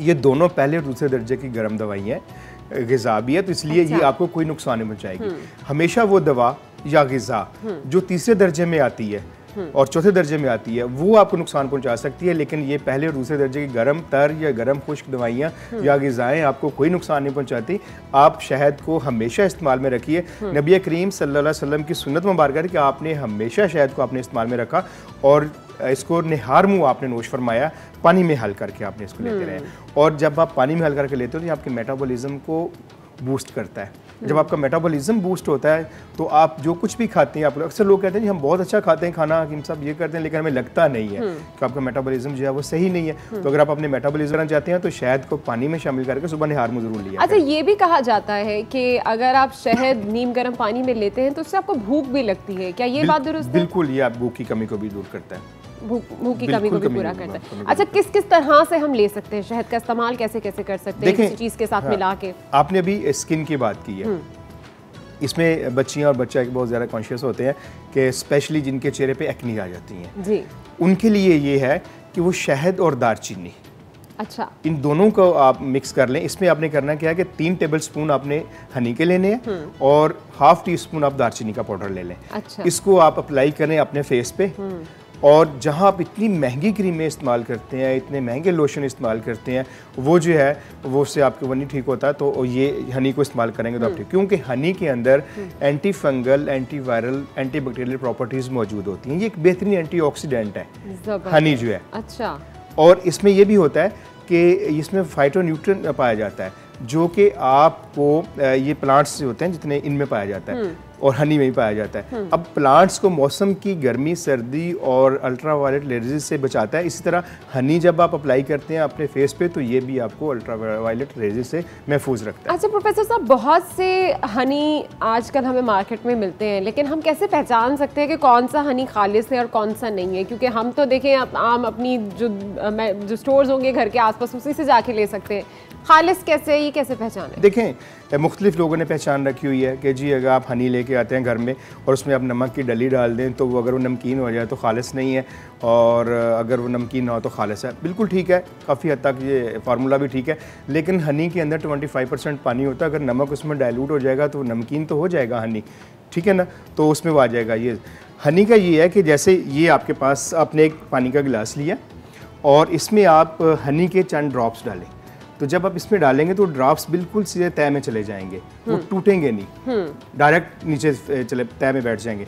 ये दोनों पहले और दूसरे दर्जे की गर्म दवाइयाँ हैं, ग़िज़ा भी है, तो इसलिए ये आपको कोई नुकसान नहीं पहुँचाएगी। हमेशा वो दवा या ग़िज़ा जो तीसरे दर्जे में आती है और चौथे दर्जे में आती है वो आपको नुकसान पहुंचा सकती है, लेकिन ये पहले और दूसरे दर्जे की गर्म तर या गर्म खुश्क दवाइयाँ या ग़िज़ाएँ आपको कोई नुकसान नहीं पहुंचाती। आप शहद को हमेशा इस्तेमाल में रखिए। नबी करीम सल्लल्लाहु अलैहि वसल्लम की सुन्नत मुबारक है कि आपने हमेशा शहद को अपने इस्तेमाल में रखा और इसको निहार मुँह आपने नोश फरमाया, पानी में हल करके आपने इसको लेते रहे। और जब आप पानी में हल करके लेते हो तो ये आपके मेटाबॉलिज्म को बूस्ट करता है। जब आपका मेटाबॉलिज्म बूस्ट होता है तो आप जो कुछ भी खाते हैं, आप अक्सर लोग कहते हैं हम बहुत अच्छा खाते हैं खाना, हकीम साहब ये करते हैं, लेकिन हमें लगता नहीं है कि आपका मेटाबॉलिज्म जो है वो सही नहीं है। तो अगर आप अपने मेटाबॉलिज्म चाहते हैं तो शहद को पानी में शामिल करके सुबह निहार में जरूर लिया। अच्छा, ये भी कहा जाता है कि अगर आप शहद नीम गर्म पानी में लेते हैं तो उससे आपको भूख भी लगती है, क्या ये बात दुरुस्त है? बिल्कुल, ये आप भूख की कमी को भी दूर करता है, भूख की कमी को भी पूरा करता है। अच्छा, किस किस तरह से हम ले सकते हैं शहद का इस्तेमाल, कैसे कैसे कर सकते हैं किसी चीज़ के साथ मिला के? आपने अभी स्किन की बात की है, इसमें बच्चियां और बच्चा एक बहुत ज़्यादा कॉन्शियस होते हैं कि स्पेशली जिनके चेहरे पे एक्नी आ जाती हैं जी, उनके लिए ये है कि वो शहद और दालचीनी, अच्छा, इन दोनों को आप मिक्स कर लें। इसमें आपने करना क्या है कि 3 टेबलस्पून आपने हनी के लेने हैं और ½ टीस्पून आप दालचीनी का पाउडर ले लें। अच्छा। इसको आप अप्लाई करें अपने फेस पे, और जहाँ आप इतनी महंगी क्रीमें इस्तेमाल करते हैं, इतने महंगे लोशन इस्तेमाल करते हैं, वो जो है वो उससे आपके वो नहीं ठीक होता, तो ये हनी को इस्तेमाल करेंगे तो आप ठीक, क्योंकि हनी के अंदर anti fungal, anti viral, anti bacterial properties मौजूद होती हैं। ये एक बेहतरीन एंटीऑक्सीडेंट है हनी जो है। अच्छा। और इसमें ये भी होता है कि इसमें फाइटोन्यूट्रिएंट पाया जाता है, जो कि आपको ये प्लांट्स से होते हैं जितने इनमें पाया जाता है और हनी में भी पाया जाता है। अब प्लांट्स को मौसम की गर्मी, सर्दी और अल्ट्रा वायलेट रेजेस से बचाता है। इसी तरह हनी जब आप अप्लाई करते हैं अपने फेस पे, तो ये भी आपको अल्ट्रा वायलेट रेजेस से महफूज रखता है। अच्छा प्रोफेसर साहब, बहुत से हनी आजकल हमें मार्केट में मिलते हैं, लेकिन हम कैसे पहचान सकते हैं कि कौन सा हनी खालिस है और कौन सा नहीं है? क्योंकि हम तो देखें आम अपनी जो स्टोर्स होंगे घर के आसपास, उसी से जाके ले सकते हैं। खालिस कैसे, ये कैसे पहचानें? देखें, मुख्तलिफ लोगों ने पहचान रखी हुई है कि जी अगर आप हनी लेके आते हैं घर में और उसमें आप नमक की डली डाल दें, तो वो अगर वो नमकीन हो जाए तो खालिस नहीं है, और अगर वो नमकीन ना हो तो खालिस है। बिल्कुल ठीक है, काफ़ी हद तक ये फार्मूला भी ठीक है, लेकिन हनी के अंदर 25% पानी होता है। अगर नमक उसमें डाइल्यूट हो जाएगा तो नमकीन तो हो जाएगा हनी, ठीक है ना, तो उसमें वो आ जाएगा। ये हनी का ये है कि जैसे ये आपके पास, आपने एक पानी का गिलास लिया और इसमें आप हनी के चंद ड्रॉप्स डालें, तो जब आप इसमें डालेंगे तो ड्रॉप्स बिल्कुल सीधे तय में चले जाएंगे, वो टूटेंगे नहीं, डायरेक्ट नीचे चले तय में बैठ जाएंगे।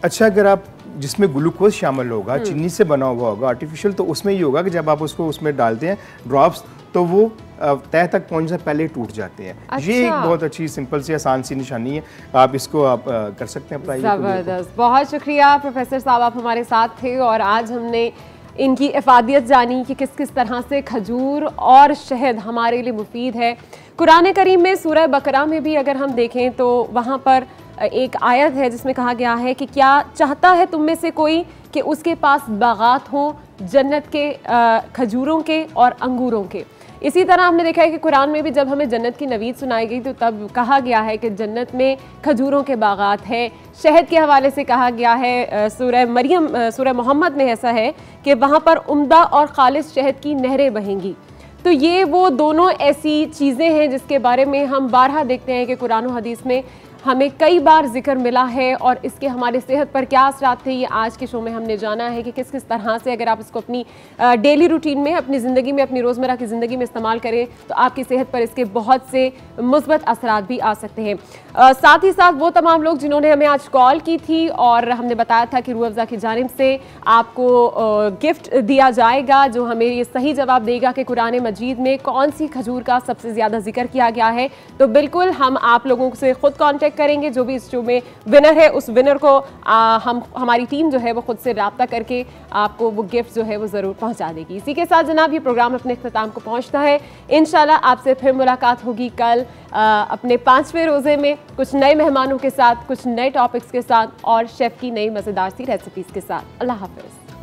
अच्छा, अगर आप जिसमें ग्लूकोज शामिल होगा, चीनी से बना हुआ होगा आर्टिफिशियल, तो उसमें ये होगा कि जब आप उसको उसमें डालते हैं ड्रॉप्स, तो वो तय तक पहुंचने से पहले टूट जाते हैं। अच्छा। ये एक बहुत अच्छी सिंपल सी आसान सी निशानी है, आप इसको आप कर सकते हैं अप्लाई। ज़बरदस्त, बहुत शुक्रिया प्रोफेसर साहब, आप हमारे साथ थे और आज हमने इनकी इफ़ादियत जानी कि किस किस तरह से खजूर और शहद हमारे लिए मुफीद है। कुरान करीम में सूरह बकरा में भी अगर हम देखें तो वहाँ पर एक आयत है जिसमें कहा गया है कि क्या चाहता है तुम में से कोई कि उसके पास बागात हों जन्नत के खजूरों के और अंगूरों के। इसी तरह हमने देखा है कि कुरान में भी जब हमें जन्नत की नवीद सुनाई गई तो तब कहा गया है कि जन्नत में खजूरों के बागात हैं। शहद के हवाले से कहा गया है सूरह मोहम्मद में ऐसा है कि वहाँ पर उम्दा और खालिस शहद की नहरें बहेंगी। तो ये वो दोनों ऐसी चीज़ें हैं जिसके बारे में हम बारहा देखते हैं कि कुरान और हदीस में हमें कई बार जिक्र मिला है, और इसके हमारे सेहत पर क्या असरात थे ये आज के शो में हमने जाना है कि किस किस तरह से अगर आप इसको अपनी डेली रूटीन में, अपनी ज़िंदगी में, अपनी रोज़मर्रा की ज़िंदगी में इस्तेमाल करें तो आपकी सेहत पर इसके बहुत से मुस्बत असरात भी आ सकते हैं। साथ ही साथ वो तमाम लोग जिन्होंने हमें आज कॉल की थी और हमने बताया था कि रूह अफ़ज़ा की जानिब से आपको गिफ्ट दिया जाएगा जो हमें ये सही जवाब देगा कि कुरान मजीद में कौन सी खजूर का सबसे ज़्यादा जिक्र किया गया है। तो बिल्कुल हम आप लोगों से ख़ुद कॉन्टेक्ट करेंगे, जो भी इस शो में विनर है उस विनर को हमारी टीम जो है वो खुद से राब्ता करके आपको वो गिफ्ट जो है वो ज़रूर पहुंचा देगी। इसी के साथ जनाब ये प्रोग्राम अपने इख्तिताम को पहुंचता है। इंशाल्लाह आपसे फिर मुलाकात होगी कल अपने 5वें रोज़े में कुछ नए मेहमानों के साथ, कुछ नए टॉपिक्स के साथ और शेफ़ की नई मज़ेदार सी रेसिपीज़ के साथ। अल्लाह हाफ़िज़।